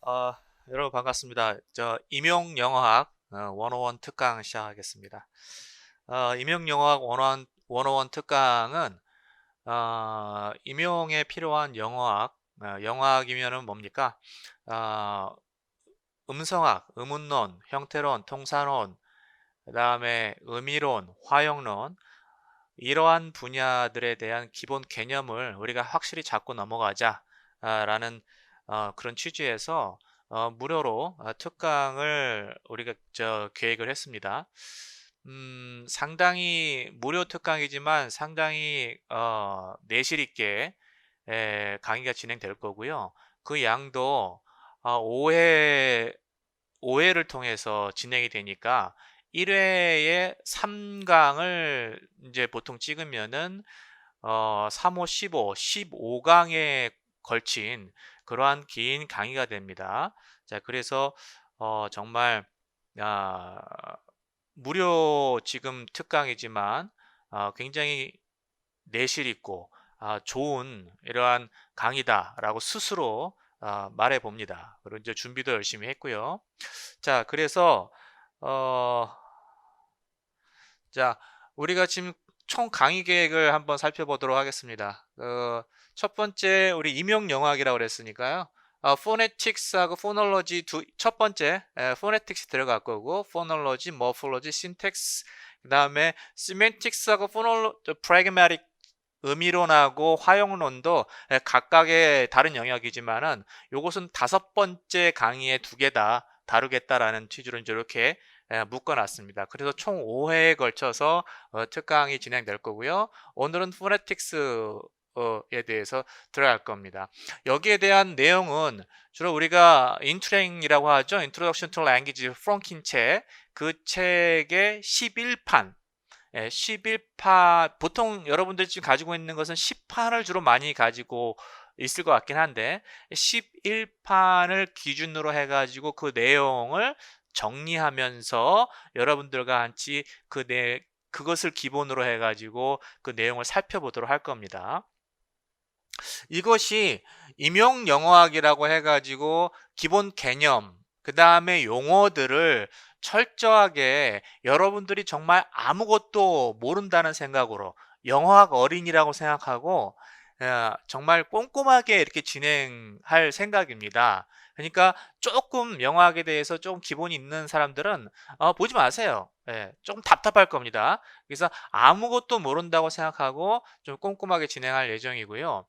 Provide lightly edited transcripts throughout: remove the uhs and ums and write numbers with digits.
어, 여러분 반갑습니다. 임용영어학 101 특강 시작하겠습니다. 임용영어학 101 특강은 임용에 필요한 영어학, 영어학이면은 뭡니까? 어, 음성학, 의문론, 형태론, 통사론, 그 다음에 의미론, 화형론, 이러한 분야들에 대한 기본 개념을 우리가 확실히 잡고 넘어가자라는 그런 취지에서 무료로 특강을 우리가 계획을 했습니다. 상당히 무료 특강이지만 상당히 내실 있게 강의가 진행될 거고요. 그 양도 5회를 통해서 진행이 되니까 1회에 3강을 이제 보통 찍으면은 3호, 15, 15강에 걸친 그러한 긴 강의가 됩니다. 자, 그래서 정말 아, 무료 지금 특강이지만 굉장히 내실 있고 좋은 이러한 강의다라고 스스로 말해 봅니다. 그리고 이제 준비도 열심히 했고요. 자, 그래서 어, 자, 우리가 지금 총 강의 계획을 한번 살펴보도록 하겠습니다. 첫 번째 우리 임용영어학이라고 그랬으니까요. 포네틱스하고 포놀로지 첫 번째 포네틱스 들어갈 거고 포놀로지, 모폴로지, 신텍스 그다음에 시멘틱스하고 프래그마틱 의미론하고 화용론도 각각의 다른 영역이지만은 요것은 다섯 번째 강의에 두 개 다 다루겠다라는 취지로 이제 이렇게 묶어놨습니다. 그래서 총 5회에 걸쳐서 특강이 진행될 거고요. 오늘은 포네틱스 에 대해서 들어갈 겁니다. 여기에 대한 내용은 주로 우리가 인트랭이라고 하죠. Introduction to Language 프렁킨 책, 그 책의 11판 11판, 보통 여러분들이 지금 가지고 있는 것은 10판을 주로 많이 가지고 있을 것 같긴 한데 11판을 기준으로 해가지고 그 내용을 정리하면서 여러분들과 같이 그것을 기본으로 해가지고 그 내용을 살펴보도록 할 겁니다. 이것이 임용영어학이라고 해가지고 기본 개념, 그 다음에 용어들을 철저하게 여러분들이 정말 아무것도 모른다는 생각으로 영어학 어린이라고 생각하고 정말 꼼꼼하게 이렇게 진행할 생각입니다. 그러니까 조금 영어학에 대해서 좀 기본이 있는 사람들은 보지 마세요. 조금 답답할 겁니다. 그래서 아무것도 모른다고 생각하고 좀 꼼꼼하게 진행할 예정이고요.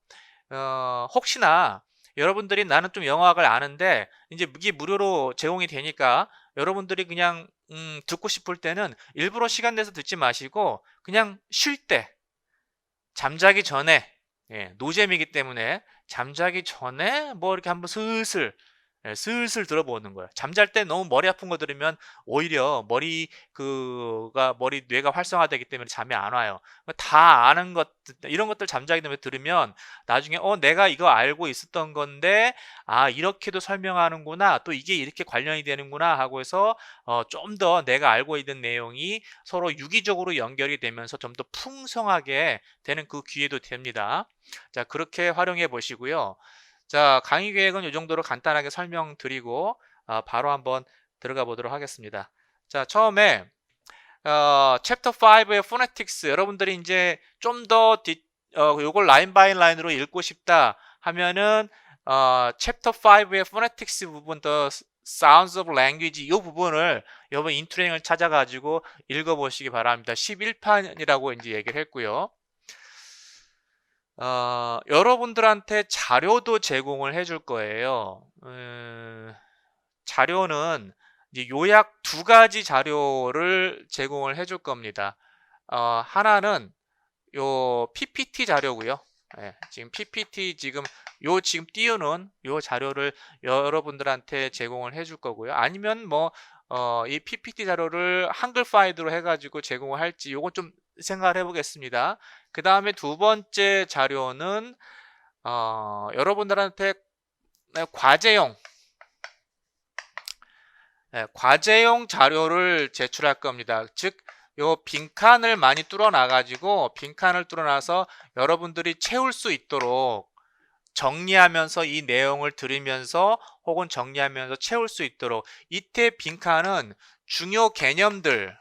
혹시나 여러분들이 나는 좀 영어학을 아는데 이제 이게 무료로 제공이 되니까 여러분들이 그냥 듣고 싶을 때는 일부러 시간 내서 듣지 마시고 그냥 쉴 때, 잠자기 전에, 노잼이기 때문에 잠자기 전에 뭐 이렇게 한번 슬슬 들어보는 거예요. 잠잘 때 너무 머리 아픈 거 들으면 오히려 머리 뇌가 활성화되기 때문에 잠이 안 와요. 다 아는 것 이런 것들 잠자기 전에 들으면 나중에 내가 이거 알고 있었던 건데 이렇게도 설명하는구나, 또 이게 이렇게 관련이 되는구나 하고 해서 좀 더 내가 알고 있는 내용이 서로 유기적으로 연결이 되면서 좀 더 풍성하게 되는 그 기회도 됩니다. 자, 그렇게 활용해 보시고요. 자, 강의 계획은 이 정도로 간단하게 설명드리고 바로 한번 들어가 보도록 하겠습니다. 자, 처음에 챕터 5의 포네틱스, 여러분들이 이제 좀 더 요걸 라인 바이 라인으로 읽고 싶다 하면은 챕터 5의 포네틱스 부분, 더 Sounds of Language, 이 부분을 여러분 인트레이닝을 찾아가지고 읽어보시기 바랍니다. 11판이라고 이제 얘기를 했고요. 여러분들한테 자료도 제공을 해줄 거예요. 자료는 이제 요약 두 가지 자료를 제공을 해줄 겁니다. 하나는 요 PPT 자료고요. 지금 PPT 지금 띄우는 요 자료를 여러분들한테 제공을 해줄 거고요. 아니면 뭐 이 PPT 자료를 한글 파일로 해가지고 제공을 할지 요건 좀 생각을 해보겠습니다. 그 다음에 두 번째 자료는 여러분들한테 과제용 과제용 자료를 제출할 겁니다. 즉, 요 빈칸을 많이 뚫어놔가지고 빈칸을 뚫어놔서 여러분들이 채울 수 있도록 정리하면서 이 내용을 들으면서 혹은 정리하면서 채울 수 있도록 이때 빈칸은 중요 개념들,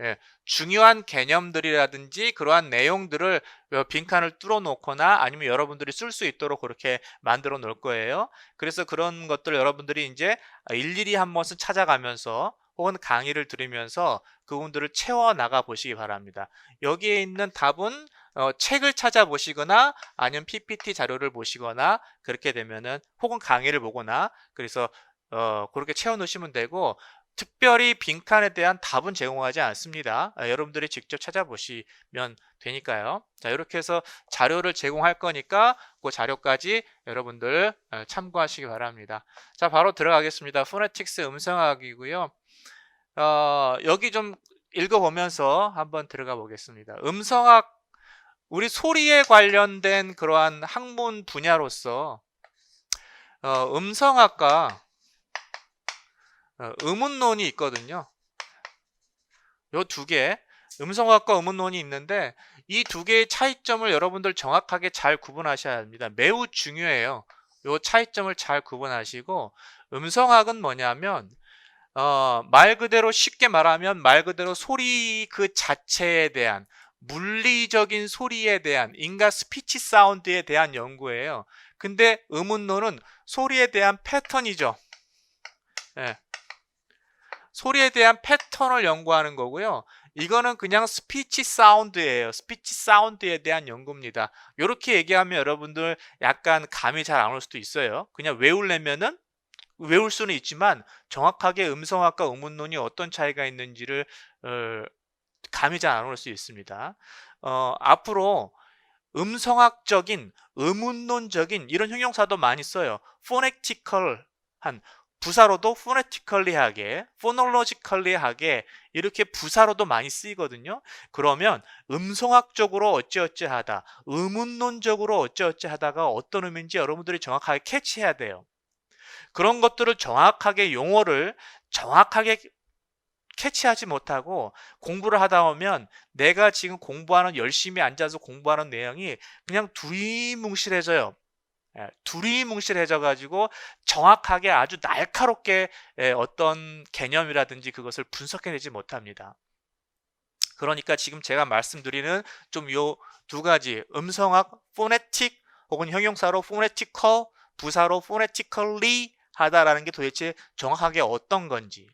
예, 중요한 개념들이라든지 그러한 내용들을 빈칸을 뚫어 놓거나 아니면 여러분들이 쓸 수 있도록 그렇게 만들어 놓을 거예요. 그래서 그런 것들 여러분들이 이제 일일이 한 번씩 찾아가면서 혹은 강의를 들으면서 그분들을 채워 나가 보시기 바랍니다. 여기에 있는 답은 책을 찾아보시거나 아니면 PPT 자료를 보시거나 그렇게 되면은 혹은 강의를 보거나 그래서 그렇게 채워 놓으시면 되고 특별히 빈칸에 대한 답은 제공하지 않습니다. 여러분들이 직접 찾아보시면 되니까요. 자, 이렇게 해서 자료를 제공할 거니까 그 자료까지 여러분들 참고하시기 바랍니다. 자, 바로 들어가겠습니다. 포네틱스 음성학이고요. 여기 좀 읽어보면서 한번 들어가 보겠습니다. 음성학, 우리 소리에 관련된 그러한 학문 분야로서 음성학과 의문론이 있거든요. 요 두 개, 음성학과 의문론이 있는데 이 두 개의 차이점을 여러분들 정확하게 잘 구분하셔야 합니다. 매우 중요해요. 요 차이점을 잘 구분하시고 음성학은 뭐냐면 말 그대로 쉽게 말하면 말 그대로 소리 그 자체에 대한 물리적인 소리에 대한 인간 스피치 사운드에 대한 연구예요. 근데 의문론은 소리에 대한 패턴이죠. 예. 소리에 대한 패턴을 연구하는 거고요. 이거는 그냥 스피치 사운드예요. 스피치 사운드에 대한 연구입니다. 이렇게 얘기하면 여러분들 약간 감이 잘 안 올 수도 있어요. 그냥 외우려면은 외울 수는 있지만 정확하게 음성학과 의문론이 어떤 차이가 있는지를 감이 잘 안 올 수 있습니다. 앞으로 음성학적인, 의문론적인 이런 형용사도 많이 써요. 포네티컬한 부사로도 포네티컬리하게, 포놀로지컬리하게 이렇게 부사로도 많이 쓰이거든요. 그러면 음성학적으로 어찌어찌하다, 의문론적으로 어찌어찌하다가 어떤 의미인지 여러분들이 정확하게 캐치해야 돼요. 그런 것들을 정확하게 용어를 정확하게 캐치하지 못하고 공부를 하다 보면 내가 지금 공부하는 열심히 앉아서 공부하는 내용이 그냥 두리뭉실해져요. 두리뭉실해져 가지고 정확하게 아주 날카롭게 어떤 개념이라든지 그것을 분석해내지 못합니다. 그러니까 지금 제가 말씀드리는 좀 요 두 가지 음성학 포네틱 혹은 형용사로 포네티컬 부사로 포네티컬리 하다라는 게 도대체 정확하게 어떤 건지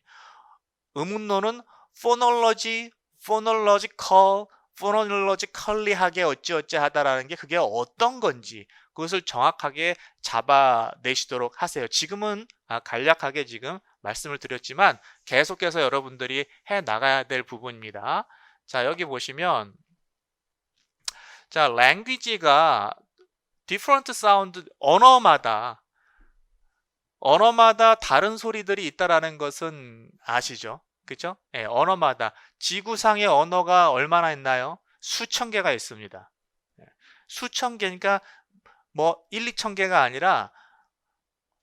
의문론은 포놀로지, 포놀로지컬, 포놀로지컬리하게 어찌어찌 하다라는 게 그게 어떤 건지 그것을 정확하게 잡아내시도록 하세요. 지금은 간략하게 지금 말씀을 드렸지만 계속해서 여러분들이 해 나가야 될 부분입니다. 자, 여기 보시면 자, language가 different sound 언어마다 다른 소리들이 있다라는 것은 아시죠? 그죠? 예, 언어마다 지구상의 언어가 얼마나 있나요? 수천 개가 있습니다. 예, 수천 개니까 뭐 1, 2천 개가 아니라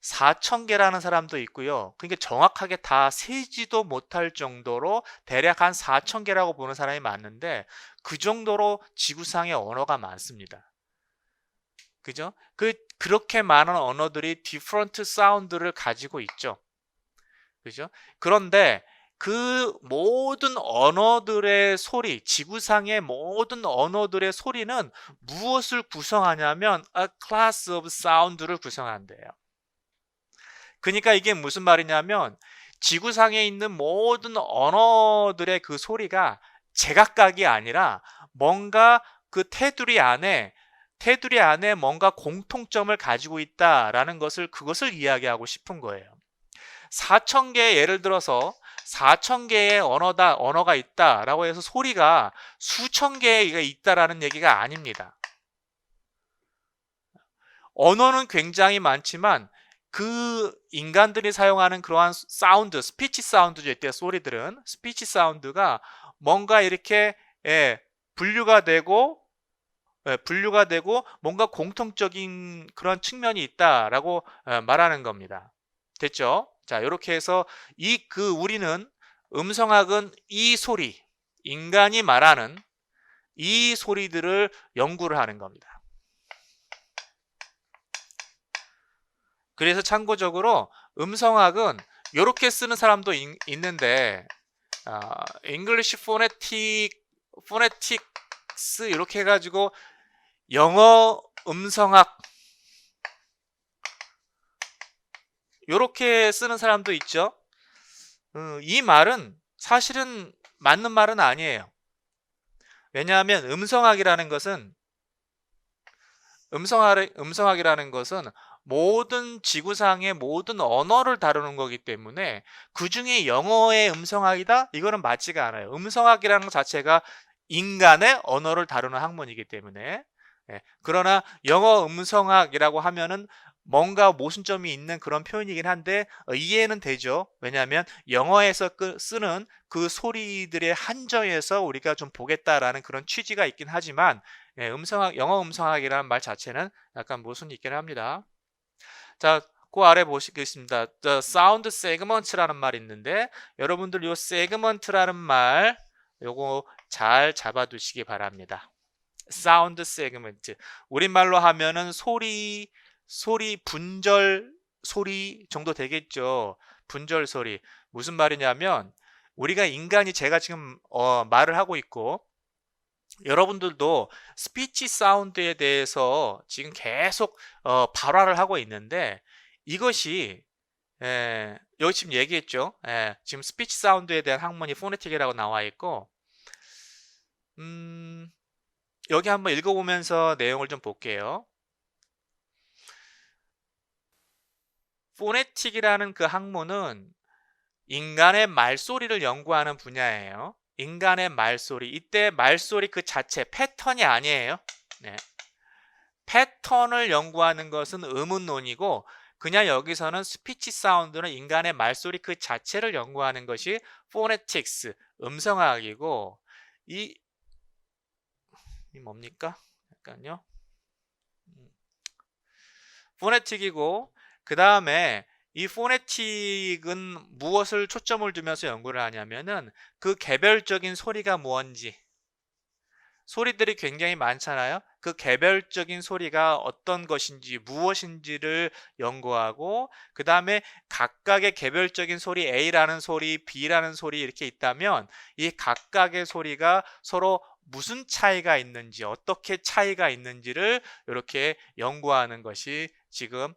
4천 개라는 사람도 있고요. 그러니까 정확하게 다 세지도 못할 정도로 대략 한 4천 개라고 보는 사람이 많은데 그 정도로 지구상의 언어가 많습니다. 그죠? 그렇게 많은 언어들이 디퍼런트 사운드를 가지고 있죠. 그죠? 그런데 그 모든 언어들의 소리, 지구상의 모든 언어들의 소리는 무엇을 구성하냐면 a class of sound를 구성한대요. 그러니까 이게 무슨 말이냐면 지구상에 있는 모든 언어들의 그 소리가 제각각이 아니라 뭔가 그 테두리 안에 뭔가 공통점을 가지고 있다라는 그것을 이야기하고 싶은 거예요. 4천 개 예를 들어서 4천 개의 언어가 있다라고 해서 소리가 수천 개가 있다라는 얘기가 아닙니다. 언어는 굉장히 많지만 그 인간들이 사용하는 그러한 사운드, 스피치 사운드죠. 이때 소리들은 스피치 사운드가 뭔가 이렇게 분류가 되고 뭔가 공통적인 그런 측면이 있다라고 말하는 겁니다. 됐죠? 자, 이렇게 해서 우리는 음성학은 이 소리, 인간이 말하는 이 소리들을 연구를 하는 겁니다. 그래서 참고적으로 음성학은 이렇게 쓰는 사람도 있는데 English Phonetics 이렇게 해가지고 영어 음성학 이렇게 쓰는 사람도 있죠. 이 말은 사실은 맞는 말은 아니에요. 왜냐하면 음성학이라는 것은 모든 지구상의 모든 언어를 다루는 거기 때문에 그 중에 영어의 음성학이다? 이거는 맞지가 않아요. 음성학이라는 것 자체가 인간의 언어를 다루는 학문이기 때문에. 그러나 영어 음성학이라고 하면은 뭔가 모순점이 있는 그런 표현이긴 한데 이해는 되죠. 왜냐하면 영어에서 쓰는 그 소리들의 한정에서 우리가 좀 보겠다라는 그런 취지가 있긴 하지만 영어 음성학이라는 말 자체는 약간 모순이 있긴 합니다. 자, 그 아래 보시겠습니다. The sound segment라는 말이 있는데 여러분들 요 segment라는 말 요거 잘 잡아두시기 바랍니다. 사운드 세그먼트. 우리말로 하면은 소리 분절 소리 정도 되겠죠. 분절 소리. 무슨 말이냐면 우리가 인간이 제가 지금 말을 하고 있고 여러분들도 스피치 사운드에 대해서 지금 계속 발화를 하고 있는데 이것이 여기 지금 얘기했죠. 지금 스피치 사운드에 대한 학문이 포네틱이라고 나와 있고 여기 한번 읽어보면서 내용을 좀 볼게요. 포네틱이라는 그 학문은 인간의 말소리를 연구하는 분야예요. 인간의 말소리. 이때 말소리 그 자체, 패턴이 아니에요. 네. 패턴을 연구하는 것은 의문론이고 그냥 여기서는 스피치 사운드는 인간의 말소리 그 자체를 연구하는 것이 포네틱스, 음성학이고 이 뭡니까? 잠깐요. 포네틱이고 그 다음에 이 포네틱은 무엇을 초점을 두면서 연구를 하냐면은 그 개별적인 소리가 뭔지 소리들이 굉장히 많잖아요. 그 개별적인 소리가 어떤 것인지 무엇인지를 연구하고 그 다음에 각각의 개별적인 소리 A라는 소리 B라는 소리 이렇게 있다면 이 각각의 소리가 서로 무슨 차이가 있는지 어떻게 차이가 있는지를 이렇게 연구하는 것이 지금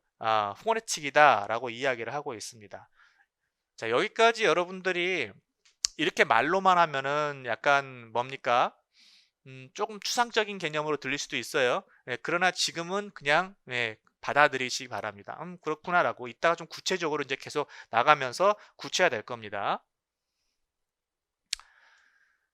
포네틱이다 라고 이야기를 하고 있습니다. 자, 여기까지 여러분들이 이렇게 말로만 하면은 약간 뭡니까? 조금 추상적인 개념으로 들릴 수도 있어요. 그러나 지금은 그냥 받아들이시기 바랍니다. 그렇구나라고 이따가 좀 구체적으로 이제 계속 나가면서 구체화될 겁니다.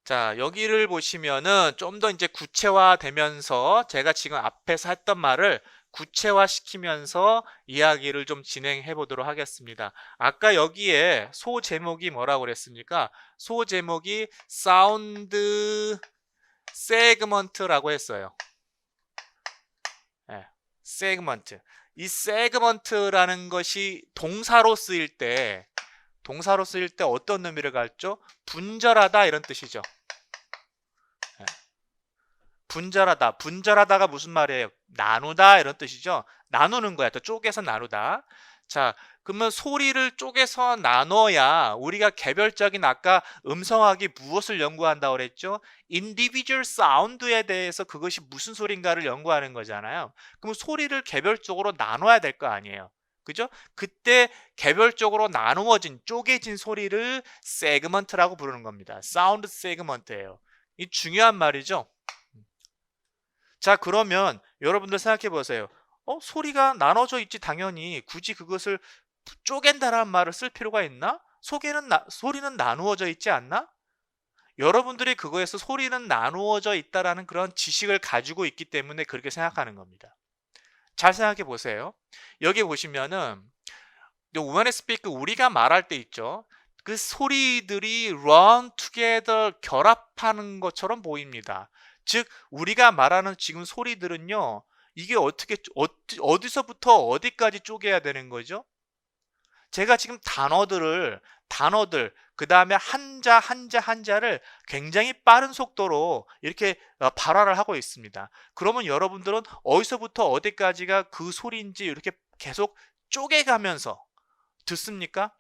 자, 여기를 보시면은 좀 더 이제 구체화되면서 제가 지금 앞에서 했던 말을 구체화시키면서 이야기를 좀 진행해 보도록 하겠습니다. 아까 여기에 소 제목이 뭐라고 그랬습니까? 소 제목이 사운드 세그먼트라고 했어요. 세그먼트. 이 세그먼트라는 것이 동사로 쓰일 때 어떤 의미를 갖죠? 분절하다 이런 뜻이죠. 분절하다가 무슨 말이에요? 나누다 이런 뜻이죠. 나누는 거야. 또 쪼개서 나누다. 자, 그러면 소리를 쪼개서 나눠야 우리가 개별적인 아까 음성학이 무엇을 연구한다고 그랬죠? individual sound에 대해서 그것이 무슨 소리인가를 연구하는 거잖아요. 그럼 소리를 개별적으로 나눠야 될 거 아니에요. 그죠? 그때 개별적으로 나누어진 쪼개진 소리를 세그먼트라고 부르는 겁니다. 사운드 세그먼트예요. 이 중요한 말이죠. 자, 그러면 여러분들 생각해 보세요. 소리가 나눠져 있지 당연히 굳이 그것을 쪼갠다라는 말을 쓸 필요가 있나? 소리는 나누어져 있지 않나? 여러분들이 그거에서 소리는 나누어져 있다라는 그런 지식을 가지고 있기 때문에 그렇게 생각하는 겁니다. 잘 생각해 보세요. 여기 보시면은 우먼 스피크 우리가 말할 때 있죠. 그 소리들이 run together 결합하는 것처럼 보입니다. 즉 우리가 말하는 지금 소리들은요. 이게 어디서부터 어디까지 쪼개야 되는 거죠? 제가 지금 단어들 그 다음에 한자를 굉장히 빠른 속도로 이렇게 발화를 하고 있습니다. 그러면 여러분들은 어디서부터 어디까지가 그 소리인지 이렇게 계속 쪼개가면서 듣습니까?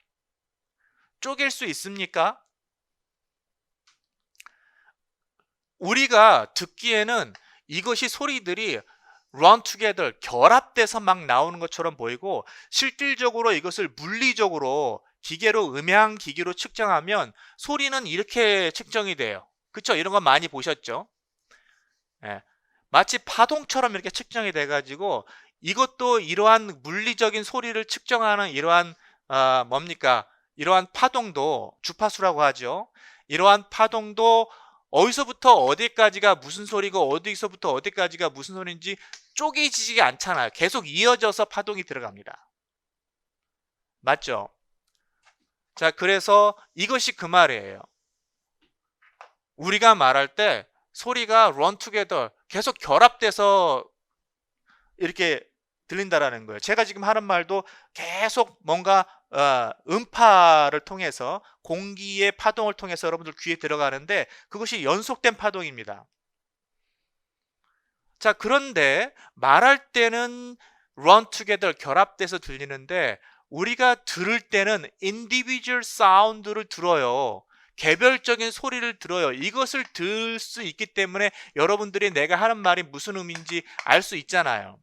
쪼갤 수 있습니까? 우리가 듣기에는 이것이 소리들이 run together, 결합돼서 막 나오는 것처럼 보이고, 실질적으로 이것을 물리적으로 기계로, 음향 기기로 측정하면 소리는 이렇게 측정이 돼요. 그쵸? 이런 거 많이 보셨죠? 예. 마치 파동처럼 이렇게 측정이 돼가지고, 이것도 이러한 물리적인 소리를 측정하는 이러한 뭡니까? 이러한 파동도 주파수라고 하죠. 이러한 파동도 어디서부터 어디까지가 무슨 소리고 어디서부터 어디까지가 무슨 소리인지 쪼개지지 않잖아요. 계속 이어져서 파동이 들어갑니다. 맞죠? 자, 그래서 이것이 그 말이에요. 우리가 말할 때 소리가 run together, 계속 결합돼서 이렇게 들린다라는 거예요. 제가 지금 하는 말도 계속 뭔가 음파를 통해서, 공기의 파동을 통해서 여러분들 귀에 들어가는데, 그것이 연속된 파동입니다. 자, 그런데 말할 때는 run together, 결합돼서 들리는데, 우리가 들을 때는 individual sound를 들어요. 개별적인 소리를 들어요. 이것을 들 수 있기 때문에 여러분들이 내가 하는 말이 무슨 의미인지 알 수 있잖아요.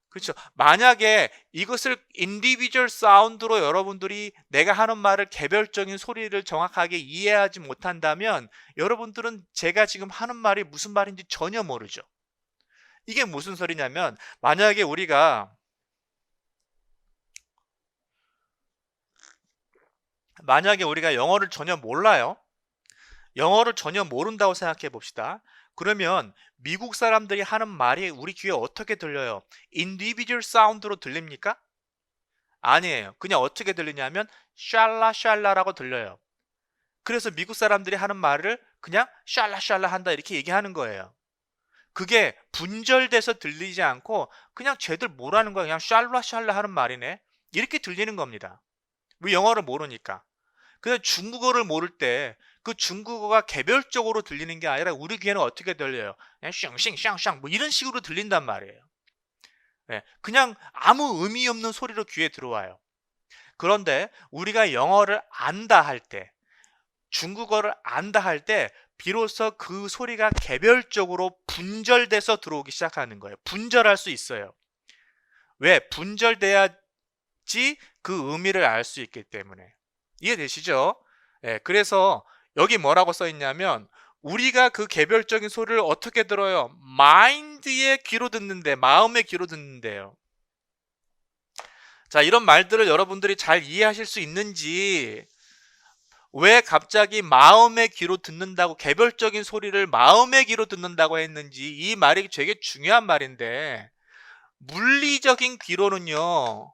그렇죠. 만약에 이것을 인디비주얼 사운드로 여러분들이 내가 하는 말을, 개별적인 소리를 정확하게 이해하지 못한다면 여러분들은 제가 지금 하는 말이 무슨 말인지 전혀 모르죠. 이게 무슨 소리냐면, 만약에 우리가 영어를 전혀 몰라요. 영어를 전혀 모른다고 생각해 봅시다. 그러면 미국 사람들이 하는 말이 우리 귀에 어떻게 들려요? 인디비주얼 사운드로 들립니까? 아니에요. 그냥 어떻게 들리냐면 샬라 샬라라고 들려요. 그래서 미국 사람들이 하는 말을 그냥 샬라 샬라 한다 이렇게 얘기하는 거예요. 그게 분절돼서 들리지 않고 그냥 쟤들 뭐라는 거야, 그냥 샬라 샬라 하는 말이네, 이렇게 들리는 겁니다. 왜? 영어를 모르니까. 근데 중국어를 모를 때 그 중국어가 개별적으로 들리는 게 아니라 우리 귀에는 어떻게 들려요? 그냥 쉥쉥 샹샹 뭐 이런 식으로 들린단 말이에요. 네, 그냥 아무 의미 없는 소리로 귀에 들어와요. 그런데 우리가 영어를 안다 할 때, 중국어를 안다 할 때 비로소 그 소리가 개별적으로 분절돼서 들어오기 시작하는 거예요. 분절할 수 있어요. 왜? 분절돼야지 그 의미를 알 수 있기 때문에. 이해되시죠? 네, 그래서 여기 뭐라고 써 있냐면, 우리가 그 개별적인 소리를 어떻게 들어요? 마인드의 귀로 듣는데, 마음의 귀로 듣는데요. 자, 이런 말들을 여러분들이 잘 이해하실 수 있는지, 왜 갑자기 마음의 귀로 듣는다고, 개별적인 소리를 마음의 귀로 듣는다고 했는지, 이 말이 되게 중요한 말인데, 물리적인 귀로는요,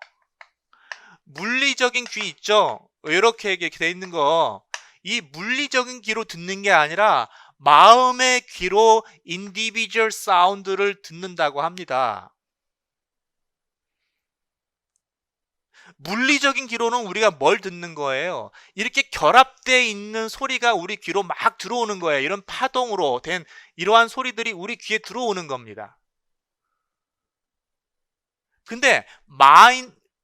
물리적인 귀 있죠? 이렇게 돼 있는 거, 이 물리적인 귀로 듣는 게 아니라 마음의 귀로 인디비주얼 사운드를 듣는다고 합니다. 물리적인 귀로는 우리가 뭘 듣는 거예요? 이렇게 결합되어 있는 소리가 우리 귀로 막 들어오는 거예요. 이런 파동으로 된 이러한 소리들이 우리 귀에 들어오는 겁니다. 근데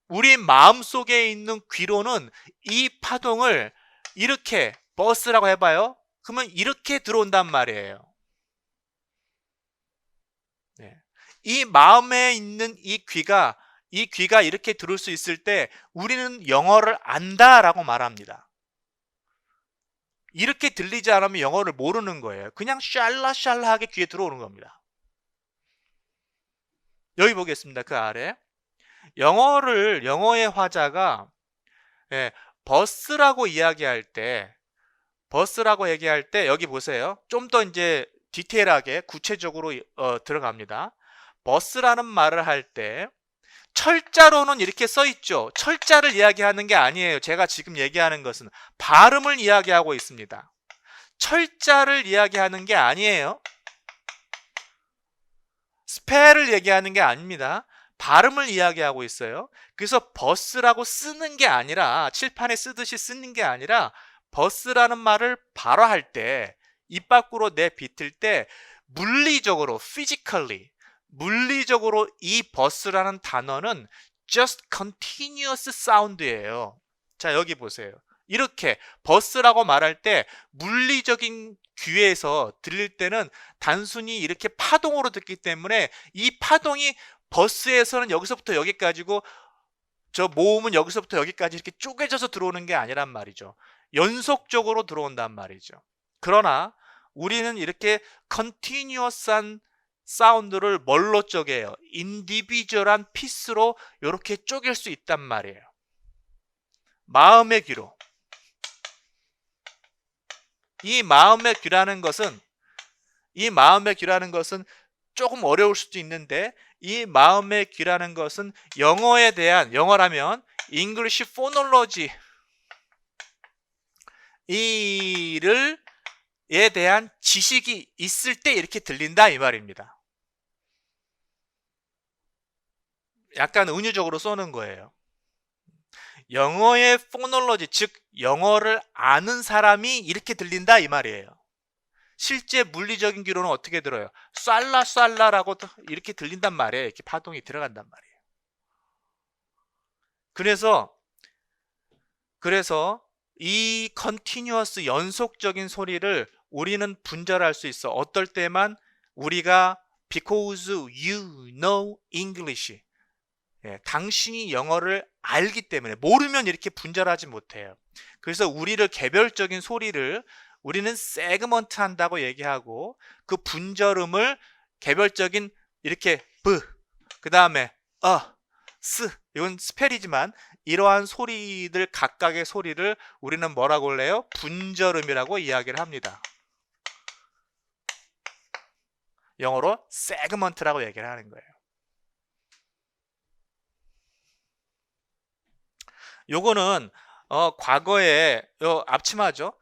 우리 마음 속에 있는 귀로는 이 파동을 이렇게, 버스라고 해봐요. 그러면 이렇게 들어온단 말이에요. 네. 이 마음에 있는 이 귀가 이렇게 들을 수 있을 때 우리는 영어를 안다라고 말합니다. 이렇게 들리지 않으면 영어를 모르는 거예요. 그냥 샬라샬라하게 귀에 들어오는 겁니다. 여기 보겠습니다. 그 아래 영어의 화자가 버스라고 얘기할 때 여기 보세요. 좀 더 이제 디테일하게 구체적으로 들어갑니다. 버스라는 말을 할 때 철자로는 이렇게 써 있죠. 철자를 이야기하는 게 아니에요. 제가 지금 얘기하는 것은 발음을 이야기하고 있습니다. 철자를 이야기하는 게 아니에요. 스펠을 얘기하는 게 아닙니다. 발음을 이야기하고 있어요. 그래서 버스라고 쓰는 게 아니라, 칠판에 쓰듯이 쓰는 게 아니라, 버스라는 말을 발화할 때, 입 밖으로 내비틀 때 물리적으로 physically 물리적으로 이 버스라는 단어는 just continuous sound예요. 자, 여기 보세요. 이렇게 버스라고 말할 때 물리적인 귀에서 들릴 때는 단순히 이렇게 파동으로 듣기 때문에 이 파동이 버스에서는 여기서부터 여기까지고 저 모음은 여기서부터 여기까지 이렇게 쪼개져서 들어오는 게 아니란 말이죠. 연속적으로 들어온단 말이죠. 그러나 우리는 이렇게 컨티뉴어스한 사운드를 뭘로 쪼개요? 인디비주얼한 피스로 이렇게 쪼갤 수 있단 말이에요. 마음의 귀로. 이 마음의 귀라는 것은 조금 어려울 수도 있는데, 이 마음의 귀라는 것은 영어에 대한, 영어라면 English Phonology 에 대한 지식이 있을 때 이렇게 들린다 이 말입니다. 약간 은유적으로 쏘는 거예요. 영어의 포놀로지, 즉 영어를 아는 사람이 이렇게 들린다 이 말이에요. 실제 물리적인 귀로는 어떻게 들어요? 쌀라 쌀라라고 이렇게 들린단 말이에요. 이렇게 파동이 들어간단 말이에요. 그래서 이 컨티뉴어스 연속적인 소리를 우리는 분절할 수 있어. 어떨 때만 우리가 because you know English, 당신이 영어를 알기 때문에, 모르면 이렇게 분절하지 못해요. 그래서 우리를 개별적인 소리를 우리는 세그먼트 한다고 얘기하고, 그 분절음을 개별적인 이렇게 그 다음에 이건 스펠이지만 이러한 소리들 각각의 소리를 우리는 뭐라고 할래요? 분절음이라고 이야기를 합니다. 영어로 세그먼트라고 얘기를 하는 거예요. 요거는 과거에 앞치마죠.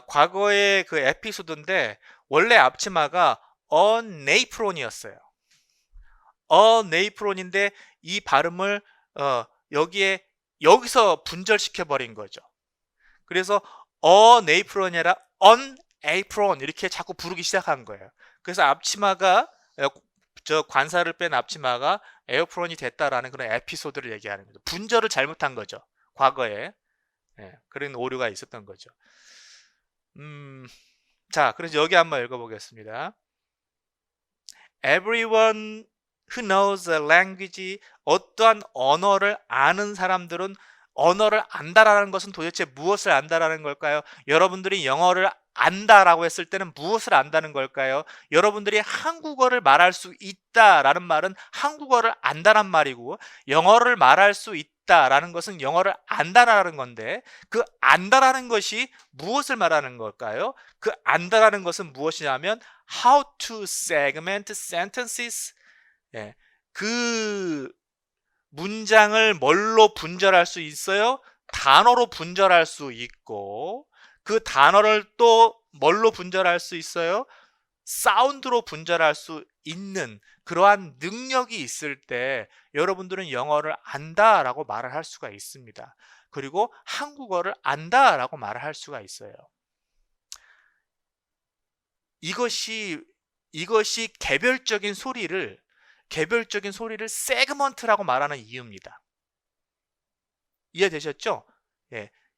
과거의 그 에피소드인데, 원래 앞치마가 네이프론이었어요. 네이프론인데 이 발음을 여기서 분절시켜 버린 거죠. 그래서 네이프론이 아니라 에이프론 이렇게 자꾸 부르기 시작한 거예요. 그래서 앞치마가 저 관사를 뺀 앞치마가 에어프론이 됐다라는 그런 에피소드를 얘기하는 거죠. 분절을 잘못한 거죠. 과거에. 그런 오류가 있었던 거죠. 자, 그래서 여기 한번 읽어보겠습니다. Everyone who knows a language, 어떠한 언어를 아는 사람들은, 언어를 안다라는 것은 도대체 무엇을 안다라는 걸까요? 여러분들이 영어를 안다라고 했을 때는 무엇을 안다는 걸까요? 여러분들이 한국어를 말할 수 있다라는 말은 한국어를 안다란 말이고, 영어를 말할 수 있다라는 것은 영어를 안다라는 건데, 그 안다라는 것이 무엇을 말하는 걸까요? 그 안다라는 것은 무엇이냐면 how to segment sentences, 그 문장을 뭘로 분절할 수 있어요? 단어로 분절할 수 있고, 그 단어를 또 뭘로 분절할 수 있어요? 사운드로 분절할 수 있는 그러한 능력이 있을 때 여러분들은 영어를 안다라고 말을 할 수가 있습니다. 그리고 한국어를 안다라고 말을 할 수가 있어요. 이것이 개별적인 소리를 세그먼트라고 말하는 이유입니다. 이해되셨죠?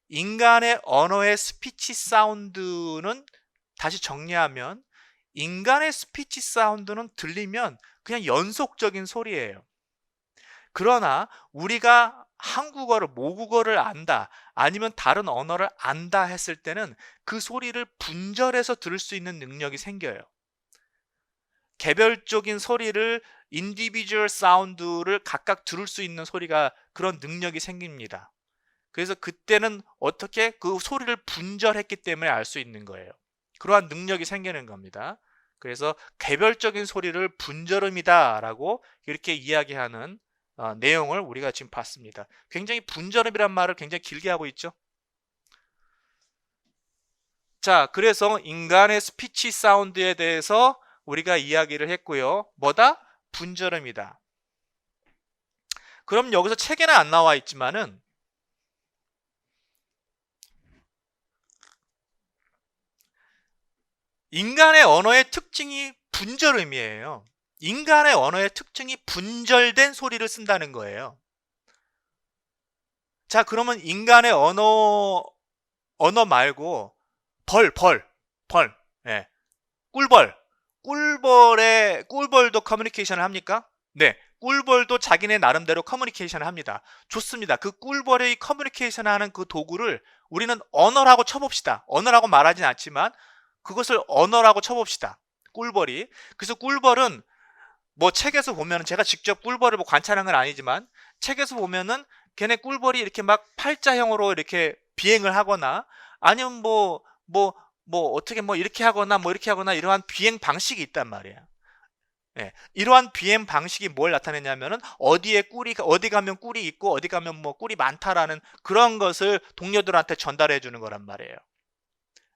인간의 언어의 스피치 사운드는, 다시 정리하면 인간의 스피치 사운드는 들리면 그냥 연속적인 소리예요. 그러나 우리가 한국어를, 모국어를 안다, 아니면 다른 언어를 안다 했을 때는 그 소리를 분절해서 들을 수 있는 능력이 생겨요. 개별적인 소리를, 인디비주얼 사운드를 각각 들을 수 있는 소리가, 그런 능력이 생깁니다. 그래서 그때는 어떻게 그 소리를 분절했기 때문에 알 수 있는 거예요. 그러한 능력이 생기는 겁니다. 그래서 개별적인 소리를 분절음이다 라고 이렇게 이야기하는 내용을 우리가 지금 봤습니다. 굉장히 분절음이란 말을 굉장히 길게 하고 있죠. 자, 그래서 인간의 스피치 사운드에 대해서 우리가 이야기를 했고요. 뭐다? 분절음이다. 그럼 여기서 책에는 안 나와 있지만은 인간의 언어의 특징이 분절음이에요. 인간의 언어의 특징이 분절된 소리를 쓴다는 거예요. 자, 그러면 인간의 언어 말고 벌, 예, 꿀벌도 커뮤니케이션을 합니까? 네, 꿀벌도 자기네 나름대로 커뮤니케이션을 합니다. 좋습니다. 그 꿀벌의 커뮤니케이션 하는 그 도구를 우리는 언어라고 쳐봅시다. 언어라고 말하진 않지만 그것을 언어라고 쳐봅시다. 꿀벌이. 그래서 꿀벌은 뭐 책에서 보면, 제가 직접 꿀벌을 뭐 관찰한 건 아니지만 책에서 보면은 걔네 꿀벌이 이렇게 막 팔자형으로 이렇게 비행을 하거나, 아니면 뭐 어떻게 뭐 이렇게 하거나 뭐 이렇게 하거나, 이러한 비행 방식이 있단 말이에요. 예, 이러한 비행 방식이 뭘 나타내냐면은 어디 가면 꿀이 있고 어디 가면 뭐 꿀이 많다라는 그런 것을 동료들한테 전달해 주는 거란 말이에요.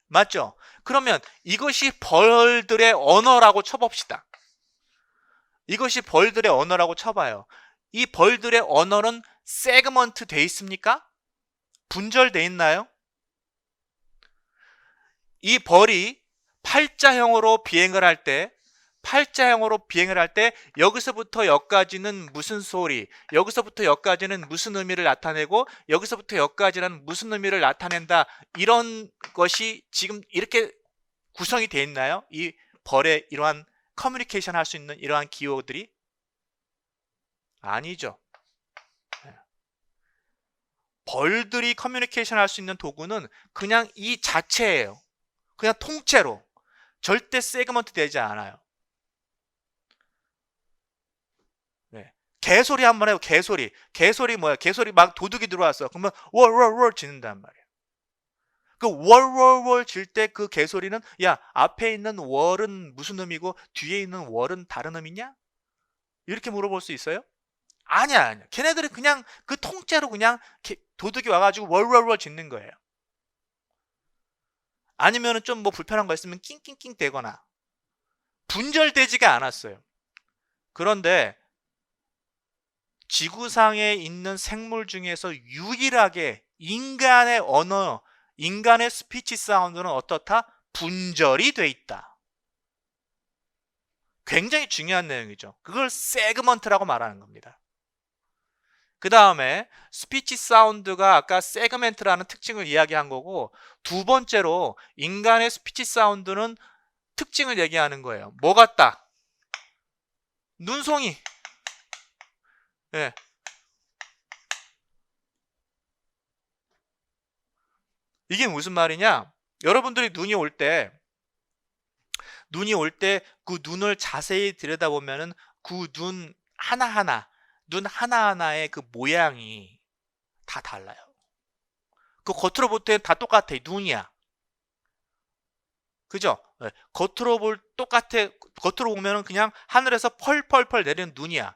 맞죠? 그러면 이것이 벌들의 언어라고 쳐봅시다. 이것이 벌들의 언어라고 쳐봐요. 이 벌들의 언어는 세그먼트 돼 있습니까? 분절돼 있나요? 이 벌이 팔자형으로 비행을 할 때 여기서부터 여기까지는 무슨 소리, 여기서부터 여기까지는 무슨 의미를 나타내고, 여기서부터 여기까지는 무슨 의미를 나타낸다, 이런 것이 지금 이렇게 구성이 되어 있나요? 이 벌의 이러한 커뮤니케이션 할 수 있는 이러한 기호들이? 아니죠. 벌들이 커뮤니케이션 할 수 있는 도구는 그냥 이 자체예요. 그냥 통째로. 절대 세그먼트 되지 않아요. 네. 개소리 한번 해요. 개소리 뭐야? 개소리 막 도둑이 들어왔어. 그러면 월월월 짖는단 말이에요. 그 월월월 질 때 그 개소리는, 야, 앞에 있는 월은 무슨 의미고 뒤에 있는 월은 다른 의미냐? 이렇게 물어볼 수 있어요? 아니야. 걔네들은 그냥 그 통째로 그냥 도둑이 와가지고 월월월 짖는 거예요. 아니면은 좀 뭐 불편한 거 있으면 낑낑낑 대거나. 분절되지가 않았어요. 그런데 지구상에 있는 생물 중에서 유일하게 인간의 언어, 인간의 스피치 사운드는 어떻다? 분절이 돼 있다. 굉장히 중요한 내용이죠. 그걸 세그먼트라고 말하는 겁니다. 그 다음에 스피치 사운드가 아까 세그멘트라는 특징을 이야기한 거고, 두 번째로 인간의 스피치 사운드는 특징을 얘기하는 거예요. 뭐 같다? 눈송이. 예. 이게 무슨 말이냐? 여러분들이 눈이 올 때 그 눈을 자세히 들여다보면은 그 눈 하나하나의 그 모양이 다 달라요. 그 겉으로 볼 때 다 똑같아. 눈이야. 그죠? 네. 겉으로 보면은 그냥 하늘에서 펄펄펄 내리는 눈이야.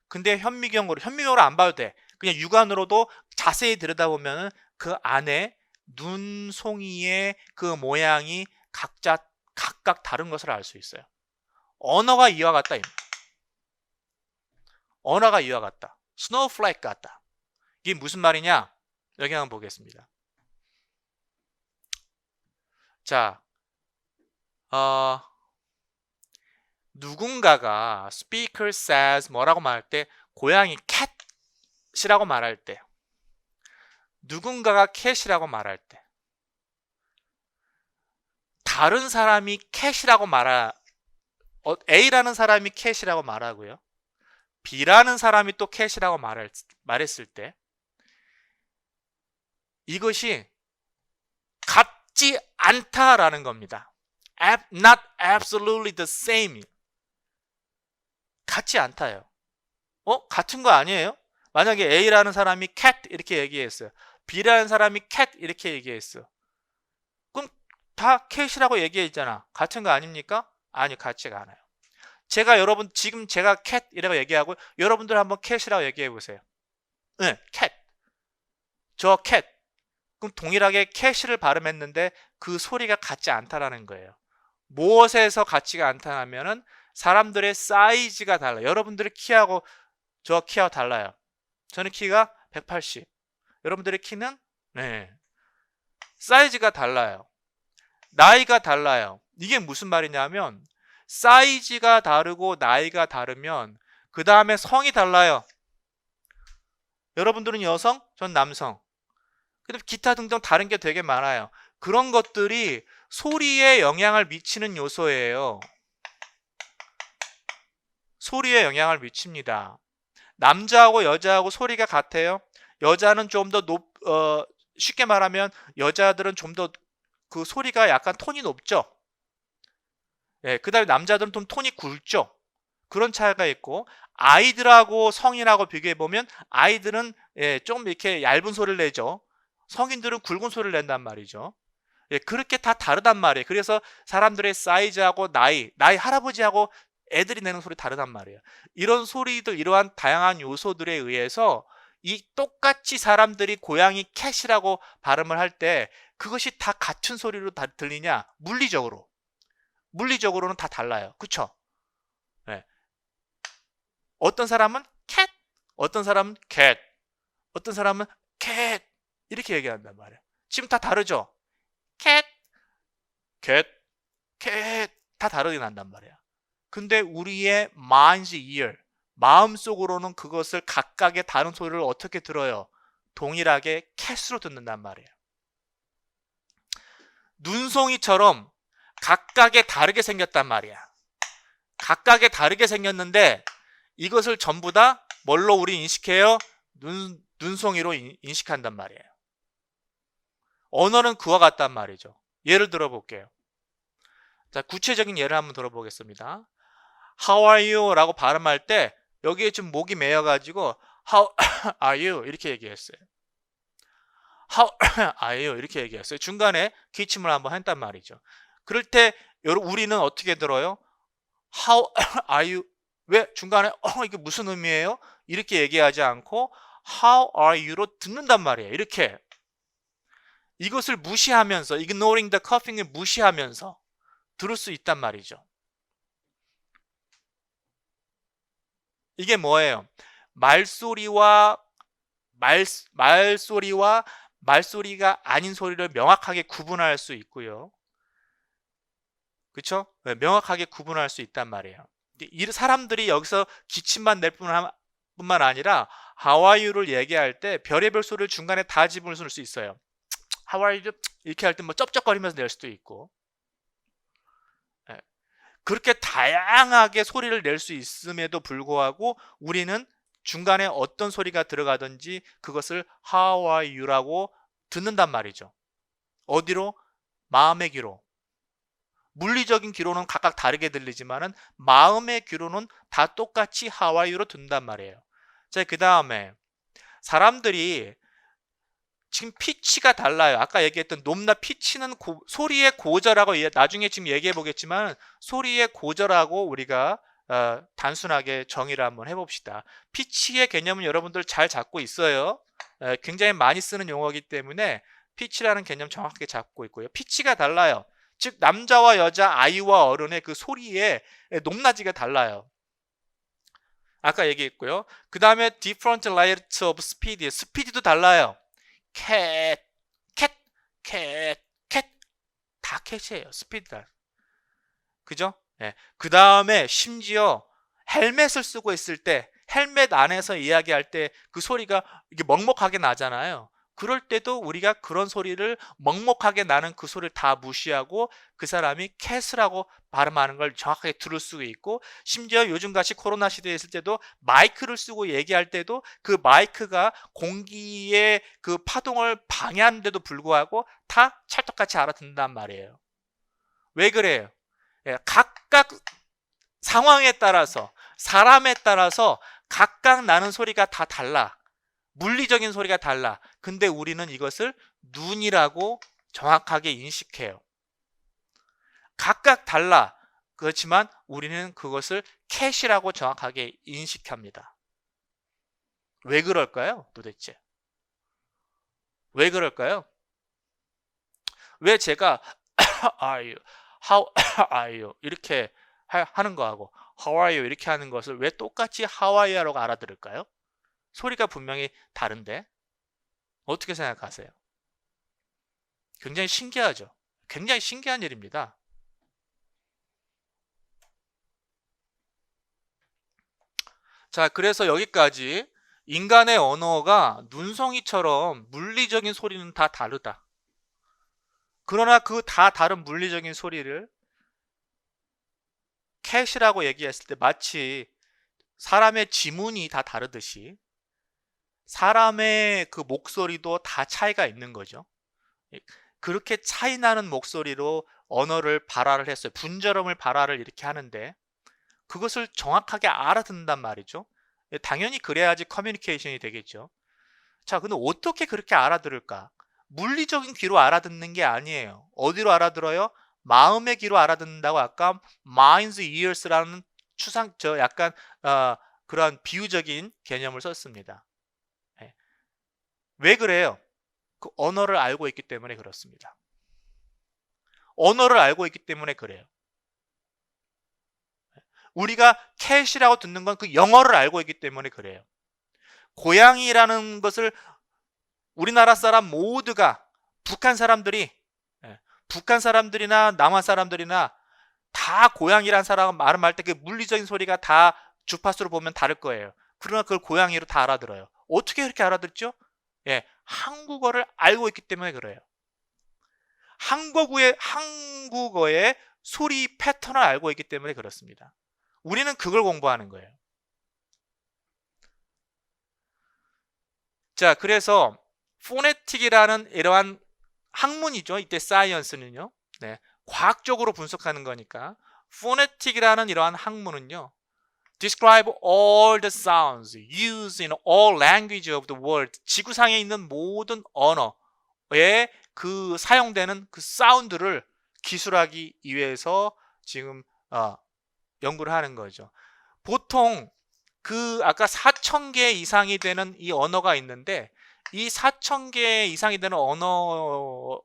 근데 현미경으로 안 봐도 돼. 그냥 육안으로도 자세히 들여다보면은 그 안에 눈송이의 그 모양이 각각 다른 것을 알 수 있어요. 언어가 이와 같다. 언어가 이와 같다. 스노우플레이크 같다. 이게 무슨 말이냐? 여기 한번 보겠습니다. 자, 누군가가 speaker says 뭐라고 말할 때, 고양이 cat이라고 말할 때, 누군가가 cat이라고 말할 때, 다른 사람이 cat이라고 A라는 사람이 cat이라고 말하고요, B라는 사람이 또 cat이라고 말했을 때, 이것이 같지 않다라는 겁니다. Not absolutely the same. 같지 않다요. 같은 거 아니에요? 만약에 A라는 사람이 cat 이렇게 얘기했어요. B라는 사람이 cat 이렇게 얘기했어. 그럼 다 cat이라고 얘기했잖아. 같은 거 아닙니까? 아니, 같지가 않아요. 지금 제가 cat 이라고 얘기하고, 여러분들 한번 cat이라고 얘기해 보세요. 네, cat. 저 cat. 그럼 동일하게 cat을 발음했는데 그 소리가 같지 않다라는 거예요. 무엇에서 같지가 않다면은 사람들의 사이즈가 달라요. 여러분들의 키하고 저 키하고 달라요. 저는 키가 180. 여러분들의 키는 사이즈가 달라요. 나이가 달라요. 이게 무슨 말이냐면, 사이즈가 다르고 나이가 다르면 그 다음에 성이 달라요. 여러분들은 여성, 전 남성. 근데 기타 등등 다른 게 되게 많아요. 그런 것들이 소리에 영향을 미치는 요소예요. 소리에 영향을 미칩니다. 남자하고 여자하고 소리가 같아요. 여자는 좀 더 쉽게 말하면 여자들은 좀 더 그 소리가 약간 톤이 높죠. 예, 그 다음에 남자들은 좀 톤이 굵죠. 그런 차이가 있고, 아이들하고 성인하고 비교해보면 아이들은 좀 이렇게 얇은 소리를 내죠. 성인들은 굵은 소리를 낸단 말이죠. 예, 그렇게 다 다르단 말이에요. 그래서 사람들의 사이즈하고 나이 할아버지하고 애들이 내는 소리 다르단 말이에요. 이런 소리들, 이러한 다양한 요소들에 의해서 이 똑같이 사람들이 고양이 캣이라고 발음을 할 때 그것이 다 같은 소리로 다 들리냐? 물리적으로는 다 달라요. 그쵸? 네. 어떤 사람은 캣, 어떤 사람은 캣, 어떤 사람은 캣 이렇게 얘기한단 말이에요. 지금 다 다르죠? 캣, 캣, 캣 다 다르게 난단 말이에요. 근데 우리의 mind's ear, 마음속으로는 그것을 각각의 다른 소리를 어떻게 들어요? 동일하게 캣으로 듣는단 말이에요. 눈송이처럼 각각의 다르게 생겼단 말이야. 각각의 다르게 생겼는데 이것을 전부 다 뭘로 우리 인식해요? 눈송이로 인식한단 말이에요. 언어는 그와 같단 말이죠. 예를 들어 볼게요. 자, 구체적인 예를 한번 들어보겠습니다. How are you? 라고 발음할 때 여기에 좀 목이 메여가지고 How are you? 이렇게 얘기했어요. How are you? 이렇게 얘기했어요. 중간에 기침을 한번 했단 말이죠. 그럴 때 우리는 어떻게 들어요? How are you? 왜 중간에 이게 무슨 의미예요? 이렇게 얘기하지 않고 How are you로 듣는단 말이에요. 이렇게 이것을 무시하면서 ignoring the coughing을 무시하면서 들을 수 있단 말이죠. 이게 뭐예요? 말소리와 말소리가 아닌 소리를 명확하게 구분할 수 있고요. 그렇죠? 네, 명확하게 구분할 수 있단 말이에요. 이 사람들이 여기서 기침만 낼 뿐만 아니라 How are you를 얘기할 때 별의별 소리를 중간에 다 집어넣을 수 있어요. How are you? 이렇게 할 때 뭐 쩝쩝거리면서 낼 수도 있고. 네. 그렇게 다양하게 소리를 낼 수 있음에도 불구하고 우리는 중간에 어떤 소리가 들어가든지 그것을 How are you라고 듣는단 말이죠. 어디로? 마음의 귀로. 물리적인 귀로는 각각 다르게 들리지만은 마음의 귀로는 다 똑같이 How are you로 듣는단 말이에요. 자, 그 다음에 사람들이 지금 피치가 달라요. 아까 얘기했던 높낮 피치는 소리의 고저라고 나중에 지금 얘기해 보겠지만 소리의 고저라고 우리가 단순하게 정의를 한번 해봅시다. 피치의 개념은 여러분들 잘 잡고 있어요. 굉장히 많이 쓰는 용어이기 때문에 피치라는 개념 정확하게 잡고 있고요. 피치가 달라요. 즉 남자와 여자, 아이와 어른의 그 소리의 높낮이가 달라요. 아까 얘기했고요. 그 다음에 different layers of speed, 스피드도 달라요. 캣, 캣, 캣, 캣. 다 캣이에요. 스피드다. 그죠? 네. 그 다음에 심지어 헬멧을 쓰고 있을 때 헬멧 안에서 이야기할 때 그 소리가 이게 먹먹하게 나잖아요. 그럴 때도 우리가 그런 소리를 먹먹하게 나는 그 소리를 다 무시하고 그 사람이 캣이라고 발음하는 걸 정확하게 들을 수 있고 심지어 요즘같이 코로나 시대에 있을 때도 마이크를 쓰고 얘기할 때도 그 마이크가 공기의 그 파동을 방해하는데도 불구하고 다 찰떡같이 알아듣는단 말이에요. 왜 그래요? 각각 상황에 따라서 사람에 따라서 각각 나는 소리가 다 달라. 물리적인 소리가 달라. 근데 우리는 이것을 눈이라고 정확하게 인식해요. 각각 달라. 그렇지만 우리는 그것을 캣이라고 정확하게 인식합니다. 왜 그럴까요? 도대체. 왜 그럴까요? 왜 제가 are you, how are you 이렇게 하는 거하고 how are you 이렇게 하는 것을 왜 똑같이 how are you라고 알아들을까요? 소리가 분명히 다른데 어떻게 생각하세요? 굉장히 신기하죠. 굉장히 신기한 일입니다. 자, 그래서 여기까지 인간의 언어가 눈송이처럼 물리적인 소리는 다 다르다. 그러나 그 다 다른 물리적인 소리를 캣이라고 얘기했을 때 마치 사람의 지문이 다 다르듯이 사람의 그 목소리도 다 차이가 있는 거죠. 그렇게 차이 나는 목소리로 언어를 발화를 했어요. 분절음을 발화를 이렇게 하는데 그것을 정확하게 알아듣는단 말이죠. 당연히 그래야지 커뮤니케이션이 되겠죠. 자, 근데 어떻게 그렇게 알아들을까? 물리적인 귀로 알아듣는 게 아니에요. 어디로 알아들어요? 마음의 귀로 알아듣는다고 아까 mind's ears라는 약간 그런 비유적인 개념을 썼습니다. 네. 왜 그래요? 그 언어를 알고 있기 때문에 그렇습니다. 언어를 알고 있기 때문에 그래요. 우리가 캣이라고 듣는 건 그 영어를 알고 있기 때문에 그래요. 고양이라는 것을 우리나라 사람 모두가 북한 사람들이나 남한 사람들이나 다 고양이란 사람 말을 때 그 물리적인 소리가 다 주파수로 보면 다를 거예요. 그러나 그걸 고양이로 다 알아들어요. 어떻게 그렇게 알아듣죠? 한국어를 알고 있기 때문에 그래요. 한국어의 소리 패턴을 알고 있기 때문에 그렇습니다. 우리는 그걸 공부하는 거예요. 자, 그래서 포네틱이라는 이러한 학문이죠. 이때 사이언스는요. 네, 과학적으로 분석하는 거니까 포네틱이라는 이러한 학문은요. Describe all the sounds used in all language of the world. 지구상에 있는 모든 언어에 그 사용되는 그 사운드를 기술하기 위해서 지금 연구를 하는 거죠. 보통 그 아까 4,000개 이상이 되는 이 언어가 있는데 이 4,000개 이상이 되는 언어에서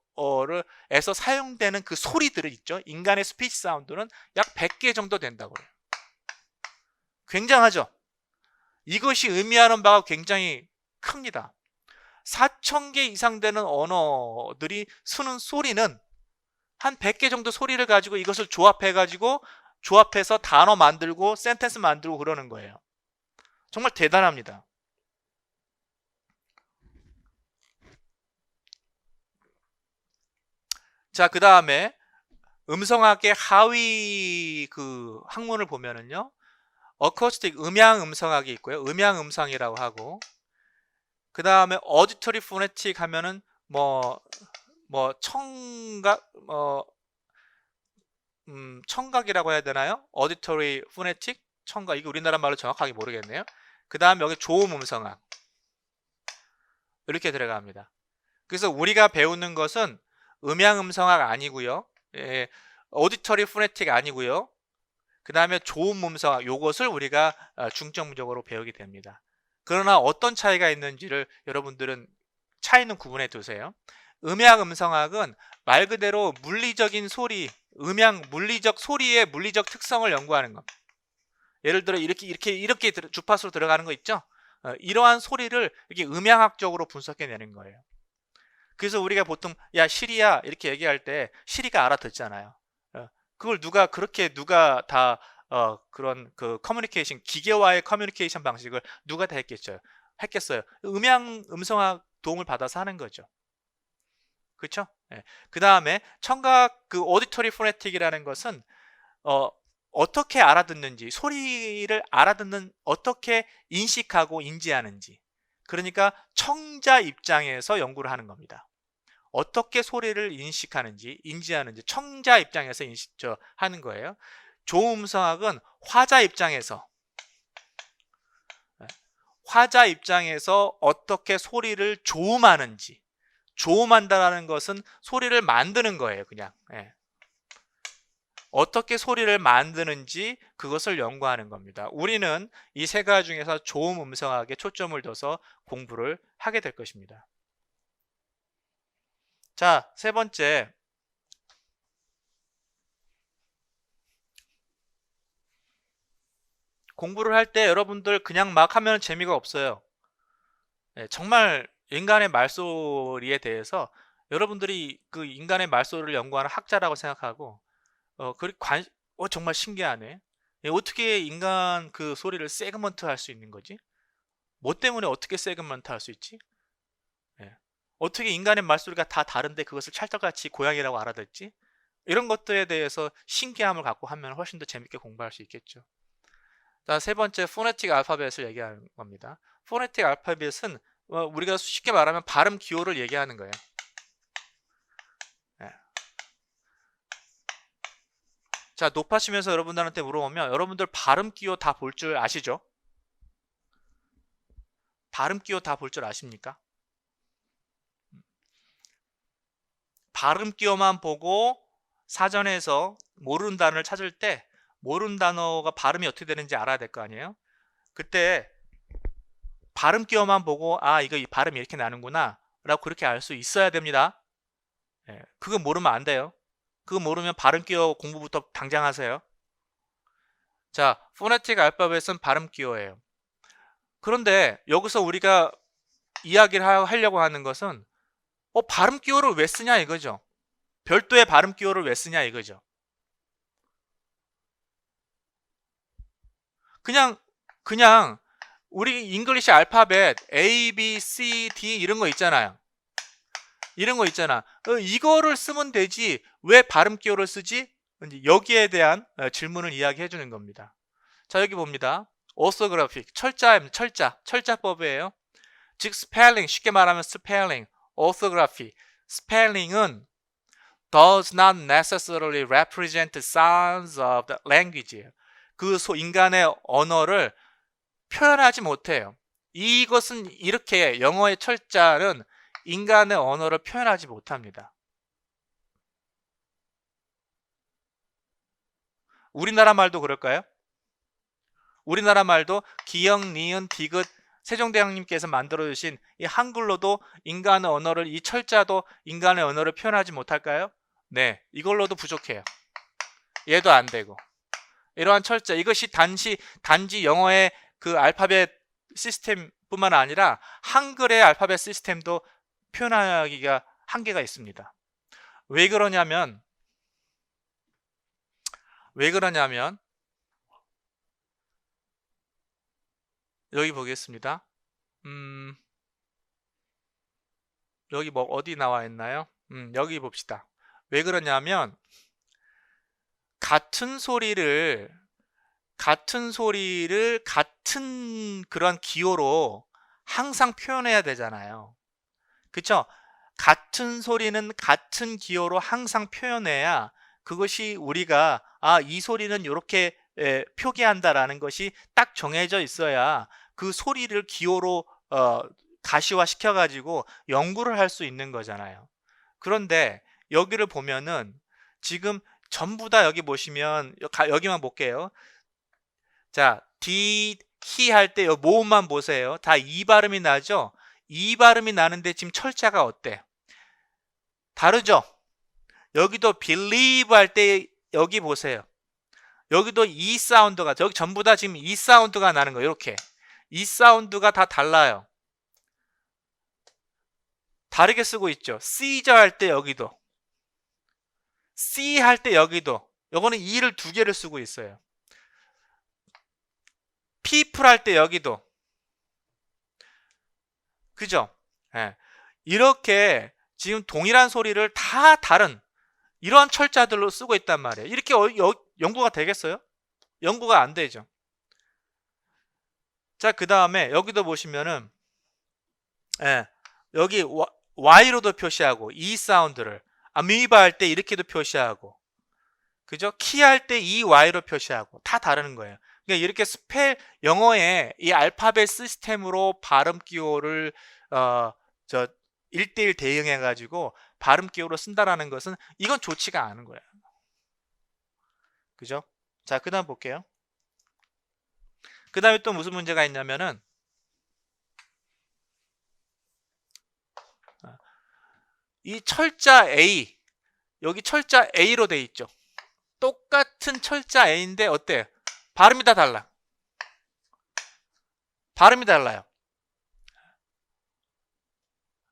사용되는 그 소리들이 있죠. 인간의 스피치 사운드는 약 100개 정도 된다고 해요. 굉장하죠. 이것이 의미하는 바가 굉장히 큽니다. 4,000개 이상 되는 언어들이 쓰는 소리는 한 100개 정도 소리를 가지고 이것을 조합해서 단어 만들고 센텐스 만들고 그러는 거예요. 정말 대단합니다. 자, 그 다음에 음성학의 하위 그 학문을 보면은요. 어쿠스틱 음향 음성학이 있고요. 음향 음성이라고 하고 그 다음에 어디터리 포네틱 하면은 청각이라고 해야 되나요? 어디터리 포네틱 청각, 이게 우리나라 말로 정확하게 모르겠네요. 그 다음 여기 조음 음성학 이렇게 들어갑니다. 그래서 우리가 배우는 것은 음향 음성학 아니고요. 어디터리 포네틱 아니고요. 그 다음에 조음 음성학, 요것을 우리가 중점적으로 배우게 됩니다. 그러나 어떤 차이가 있는지를 여러분들은 차이는 구분해 두세요. 음향 음성학은 말 그대로 물리적인 소리, 물리적 소리의 물리적 특성을 연구하는 겁니다. 예를 들어 이렇게 주파수로 들어가는 거 있죠? 이러한 소리를 이렇게 음향학적으로 분석해내는 거예요. 그래서 우리가 보통 야 시리야 이렇게 얘기할 때 시리가 알아듣잖아요. 그걸 누가 다 그런 그 커뮤니케이션, 기계와의 커뮤니케이션 방식을 누가 다 했겠어요. 음성학 도움을 받아서 하는 거죠. 그렇죠? 그 다음에 청각 그 오디터리 포네틱이라는 것은 어떻게 알아듣는지, 소리를 어떻게 인식하고 인지하는지, 그러니까 청자 입장에서 연구를 하는 겁니다. 어떻게 소리를 인식하는지, 인지하는지 청자 입장에서 하는 거예요. 조음성학은 화자 입장에서 어떻게 소리를 조음하는지, 조음한다는 것은 소리를 만드는 거예요. 그냥 어떻게 소리를 만드는지 그것을 연구하는 겁니다. 우리는 이 세 가지 중에서 조음 음성학에 초점을 둬서 공부를 하게 될 것입니다. 자, 세 번째, 공부를 할 때 여러분들 그냥 막 하면 재미가 없어요. 정말 인간의 말소리에 대해서 여러분들이 그 인간의 말소리를 연구하는 학자라고 생각하고 정말 신기하네. 어떻게 인간 그 소리를 세그먼트 할 수 있는 거지? 뭐 때문에 어떻게 세그먼트 할 수 있지? 예. 어떻게 인간의 말소리가 다 다른데 그것을 찰떡같이 고양이라고 알아듣지? 이런 것들에 대해서 신기함을 갖고 하면 훨씬 더 재밌게 공부할 수 있겠죠. 자, 세 번째 포네틱 알파벳을 얘기하는 겁니다. 포네틱 알파벳은 우리가 쉽게 말하면 발음 기호를 얘기하는 거예요. 예. 자, 높아시면서 여러분들한테 물어보면 여러분들 발음 기호 다 볼 줄 아시죠? 발음 기호 다 볼 줄 아십니까? 발음 기호만 보고 사전에서 모르는 단어를 찾을 때 모르는 단어가 발음이 어떻게 되는지 알아야 될 거 아니에요? 그때 발음 기호만 보고 아 이거 이 발음이 이렇게 나는구나 라고 그렇게 알 수 있어야 됩니다. 예, 그거 모르면 안 돼요. 그거 모르면 발음 기호 공부부터 당장 하세요. 자, 포네틱 알파벳은 발음 기호예요. 그런데 여기서 우리가 이야기를 하려고 하는 것은 발음 기호를 왜 쓰냐 이거죠. 별도의 발음 기호를 왜 쓰냐 이거죠. 그냥 우리 잉글리시 알파벳 A, B, C, D 이런 거 있잖아요. 이런 거 있잖아. 이거를 쓰면 되지 왜 발음 기호를 쓰지? 여기에 대한 질문을 이야기해 주는 겁니다. 자, 여기 봅니다. 오소그래픽, 철자법이에요. 즉 스펠링, 쉽게 말하면 스펠링, 오소그래피. 스펠링은 does not necessarily represent sounds of the language. 그 인간의 언어를 표현하지 못해요. 이것은 이렇게 영어의 철자는 인간의 언어를 표현하지 못합니다. 우리나라 말도 그럴까요? 우리나라 말도 기역, 니은, 디귿 세종대왕님께서 만들어주신 이 한글로도 인간의 언어를, 이 철자도 인간의 언어를 표현하지 못할까요? 네, 이걸로도 부족해요. 얘도 안 되고. 이러한 철자, 이것이 단지 영어의 그 알파벳 시스템뿐만 아니라 한글의 알파벳 시스템도 표현하기가 한계가 있습니다. 왜 그러냐면 여기 보겠습니다. 여기 뭐 어디 나와 있나요? 여기 봅시다. 왜 그러냐면 같은 소리를 같은 그런 기호로 항상 표현해야 되잖아요. 그쵸? 같은 소리는 같은 기호로 항상 표현해야 그것이 우리가 이 소리는 이렇게 표기한다라는 것이 딱 정해져 있어야 그 소리를 기호로 가시화 시켜가지고 연구를 할 수 있는 거잖아요. 그런데 여기를 보면은 지금 전부 다 여기 보시면 여기만 볼게요. 자, D, 히 할 때 모음만 보세요. 다 이 발음이 나죠? 이 발음이 나는데 지금 철자가 어때? 다르죠? 여기도 believe 할 때 여기 보세요. 여기도 이 사운드가, 여기 전부 다 지금 이 사운드가 나는 거예요. 이렇게. 이 사운드가 다 달라요. 다르게 쓰고 있죠. C자 할 때 여기도. C 할 때 여기도. 요거는 E를 두 개를 쓰고 있어요. people 할 때 여기도. 그죠? 예. 이렇게 지금 동일한 소리를 다 다른 이러한 철자들로 쓰고 있단 말이에요. 이렇게 연구가 되겠어요? 연구가 안 되죠. 자, 그 다음에 여기도 보시면은 여기 Y로도 표시하고 이 사운드를 아미바 할 때 이렇게도 표시하고 그죠? 키 할 때 이 Y로 표시하고 다 다르는 거예요. 그러니까 이렇게 영어의 이 알파벳 시스템으로 발음 기호를 1대1 대응해 가지고 발음 기호로 쓴다라는 것은 이건 좋지가 않은 거예요. 그죠? 자, 그 다음 볼게요. 그 다음에 또 무슨 문제가 있냐면은 이 철자 A, 여기 철자 A로 돼 있죠. 똑같은 철자 A인데 어때요? 발음이 다 달라. 발음이 달라요.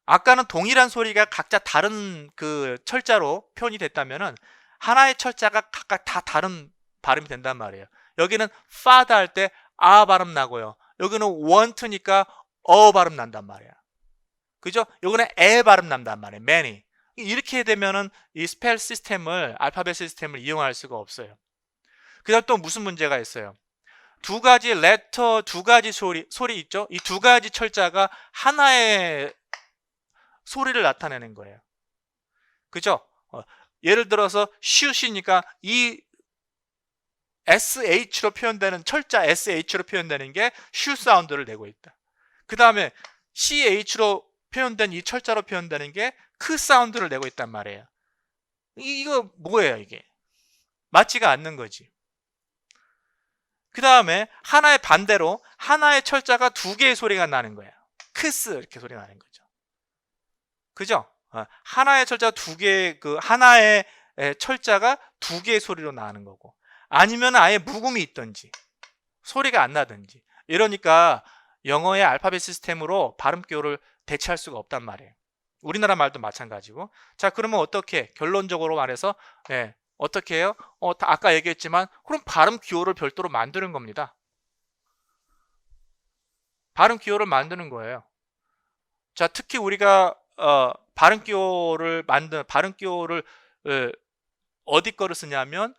아까는 동일한 소리가 각자 다른 그 철자로 표현이 됐다면은 하나의 철자가 각각 다 다른 발음이 된단 말이에요. 여기는 father 할 때 아 발음 나고요. 여기는 want니까 발음 난단 말이야. 그죠? 요거는 에 발음 난단 말이에요. many. 이렇게 되면은 이 스펠 시스템을, 알파벳 시스템을 이용할 수가 없어요. 그 다음 또 무슨 문제가 있어요? 두 가지 레터, 두 가지 소리 있죠? 이 두 가지 철자가 하나의 소리를 나타내는 거예요. 그죠? 예를 들어서 shoot이니까 이 SH로 표현되는, 철자 SH로 표현되는 게 shoot 사운드를 내고 있다. 그 다음에 CH로 표현된 이 철자로 표현되는 게 크 사운드를 내고 있단 말이에요. 이거 뭐예요, 이게? 맞지가 않는 거지. 그 다음에 하나의 반대로 하나의 철자가 두 개의 소리가 나는 거예요. 크스 이렇게 소리가 나는 거죠. 그죠? 하나의 철자 두 개, 그 하나의 철자가 두 개의 소리로 나는 거고, 아니면 아예 묵음이 있든지 소리가 안 나든지. 이러니까 영어의 알파벳 시스템으로 발음 기호를 대체할 수가 없단 말이에요. 우리나라 말도 마찬가지고. 자, 그러면 어떻게, 결론적으로 말해서 어떻게 해요? 아까 얘기했지만 그럼 발음 기호를 별도로 만드는 겁니다. 발음 기호를 만드는 거예요. 자, 특히 우리가 발음 기호를 어디 거를 쓰냐면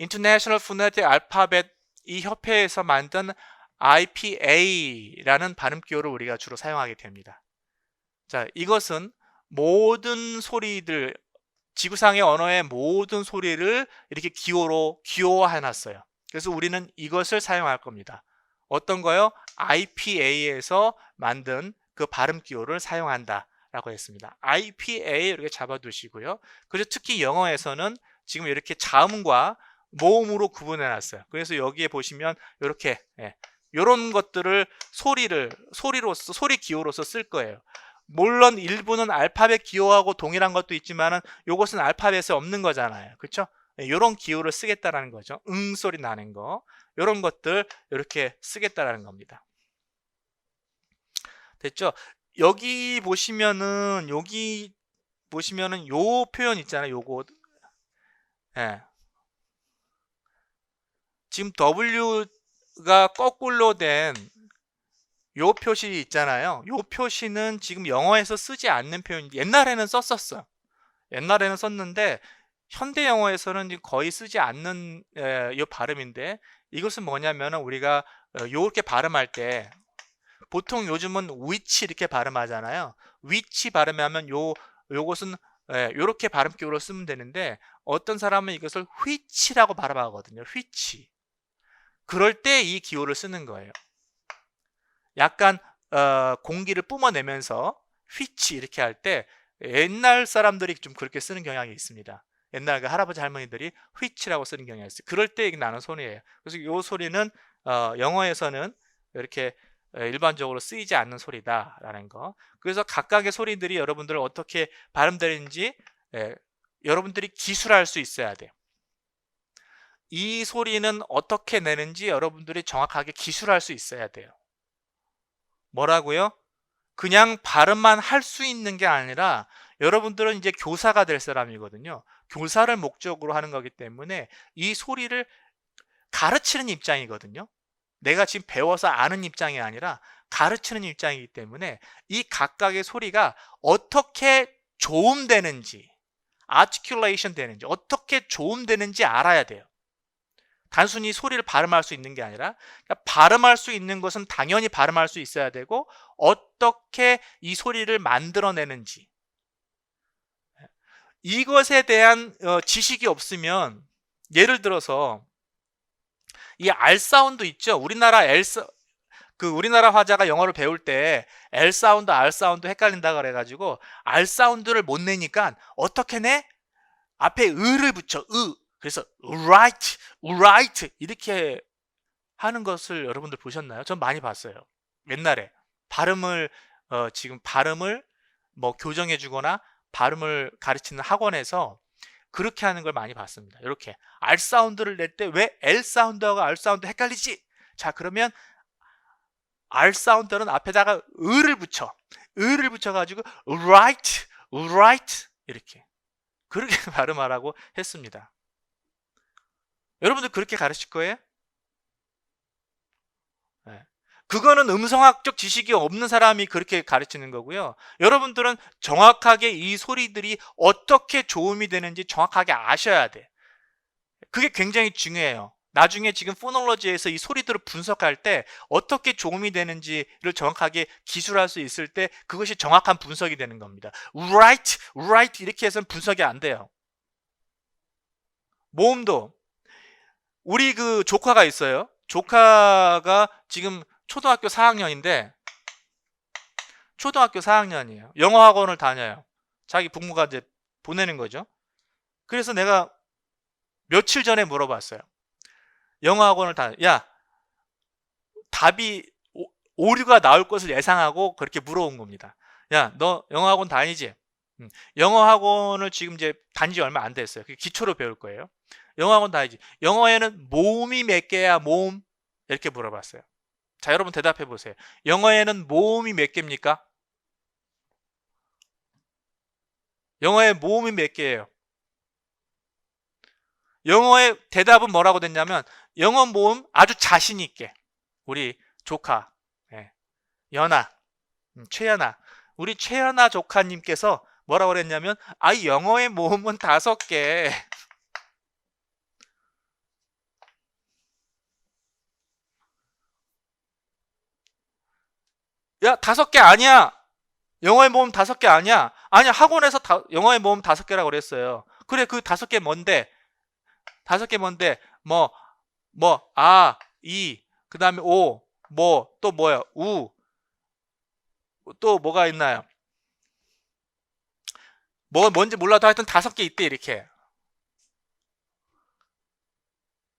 International Phonetic Alphabet 이 협회에서 만든 IPA라는 발음 기호를 우리가 주로 사용하게 됩니다. 자, 이것은 모든 소리들, 지구상의 언어의 모든 소리를 이렇게 기호화해 놨어요. 그래서 우리는 이것을 사용할 겁니다. 어떤 거요? IPA에서 만든 그 발음 기호를 사용한다 라고 했습니다. IPA 이렇게 잡아두시고요. 그래서 특히 영어에서는 지금 이렇게 자음과 모음으로 구분해 놨어요. 그래서 여기에 보시면 이렇게 이런 것들을 소리로서, 소리 기호로서 쓸 거예요. 물론 일부는 알파벳 기호하고 동일한 것도 있지만은 요것은 알파벳에 없는 거잖아요. 그렇죠? 이런 기호를 쓰겠다라는 거죠. 소리 나는 거. 이런 것들 이렇게 쓰겠다라는 겁니다. 됐죠? 여기 보시면은 요 표현 있잖아요. 요거. 지금 W가 거꾸로 된 요 표시 있잖아요. 요 표시는 지금 영어에서 쓰지 않는 표현, 옛날에는 썼었어요. 옛날에는 썼는데 현대 영어에서는 거의 쓰지 않는 이 발음인데, 이것은 뭐냐면은 우리가 요렇게 발음할 때 보통 요즘은 which 이렇게 발음하잖아요. which 발음하면 요것은 요렇게 발음 기호로 쓰면 되는데, 어떤 사람은 이것을 which라고 발음하거든요. which. 그럴 때 이 기호를 쓰는 거예요. 약간 공기를 뿜어내면서 which 이렇게 할 때 옛날 사람들이 좀 그렇게 쓰는 경향이 있습니다. 옛날 그 할아버지 할머니들이 which라고 쓰는 경향이 있어요. 그럴 때 나는 소리예요. 그래서 이 소리는 영어에서는 이렇게 일반적으로 쓰이지 않는 소리다라는 거. 그래서 각각의 소리들이 여러분들 어떻게 발음되는지 여러분들이 기술할 수 있어야 돼요. 이 소리는 어떻게 내는지 여러분들이 정확하게 기술할 수 있어야 돼요. 뭐라고요? 그냥 발음만 할 수 있는 게 아니라 여러분들은 이제 교사가 될 사람이거든요. 교사를 목적으로 하는 거기 때문에 이 소리를 가르치는 입장이거든요. 내가 지금 배워서 아는 입장이 아니라 가르치는 입장이기 때문에 이 각각의 소리가 어떻게 조음되는지, articulation 되는지, 어떻게 조음되는지 알아야 돼요. 단순히 소리를 발음할 수 있는 게 아니라, 그러니까 발음할 수 있는 것은 당연히 발음할 수 있어야 되고, 어떻게 이 소리를 만들어내는지, 이것에 대한 지식이 없으면, 예를 들어서 이 R 사운드 있죠. 우리나라 화자가 영어를 배울 때 L 사운드, R 사운드 헷갈린다 그래가지고 R 사운드를 못 내니까 어떻게 내? 앞에 을을 붙여. 그래서 right 이렇게 하는 것을 여러분들 보셨나요? 전 많이 봤어요. 옛날에 지금 발음을 뭐 교정해 주거나 발음을 가르치는 학원에서 그렇게 하는 걸 많이 봤습니다. 이렇게 R 사운드를 낼 때 왜 L 사운드하고 R 사운드 헷갈리지? 자, 그러면 R 사운드는 앞에다가 을을 붙여가지고 right 이렇게 그렇게 발음하라고 했습니다. 여러분들 그렇게 가르칠 거예요? 네. 그거는 음성학적 지식이 없는 사람이 그렇게 가르치는 거고요. 여러분들은 정확하게 이 소리들이 어떻게 조음이 되는지 정확하게 아셔야 돼. 그게 굉장히 중요해요. 나중에 지금 포놀로지에서 이 소리들을 분석할 때 어떻게 조음이 되는지를 정확하게 기술할 수 있을 때 그것이 정확한 분석이 되는 겁니다. right 이렇게 해서는 분석이 안 돼요. 모음도 우리 그 조카가 있어요. 조카가 지금 초등학교 4학년인데 초등학교 4학년이에요. 영어 학원을 다녀요. 자기 부모가 이제 보내는 거죠. 그래서 내가 며칠 전에 물어봤어요. 영어 학원을 야, 답이 오류가 나올 것을 예상하고 그렇게 물어온 겁니다. 야, 너 영어 학원 다니지? 영어 학원을 지금 이제 단지 얼마 안 됐어요. 기초로 배울 거예요. 영어 학원 다니지? 영어에는 모음이 몇 개야, 모음? 이렇게 물어봤어요. 자, 여러분 대답해 보세요. 영어에는 모음이 몇 개입니까? 영어에 모음이 몇 개예요? 영어의 대답은 뭐라고 됐냐면 영어 모음 아주 자신 있게 우리 조카 연아 최연아 우리 최연아 조카님께서 뭐라고 그랬냐면 영어의 모음은 5개. 야, 5개 아니야. 영어의 모음 5개 아니야. 아니야, 학원에서 영어의 모음 5개라고 그랬어요. 그래, 그 5개 뭔데? 5개 뭔데? 이, 그 다음에 오, 또 뭐야? 우, 또 뭐가 있나요? 뭔지 몰라도 하여튼 5개 있대, 이렇게.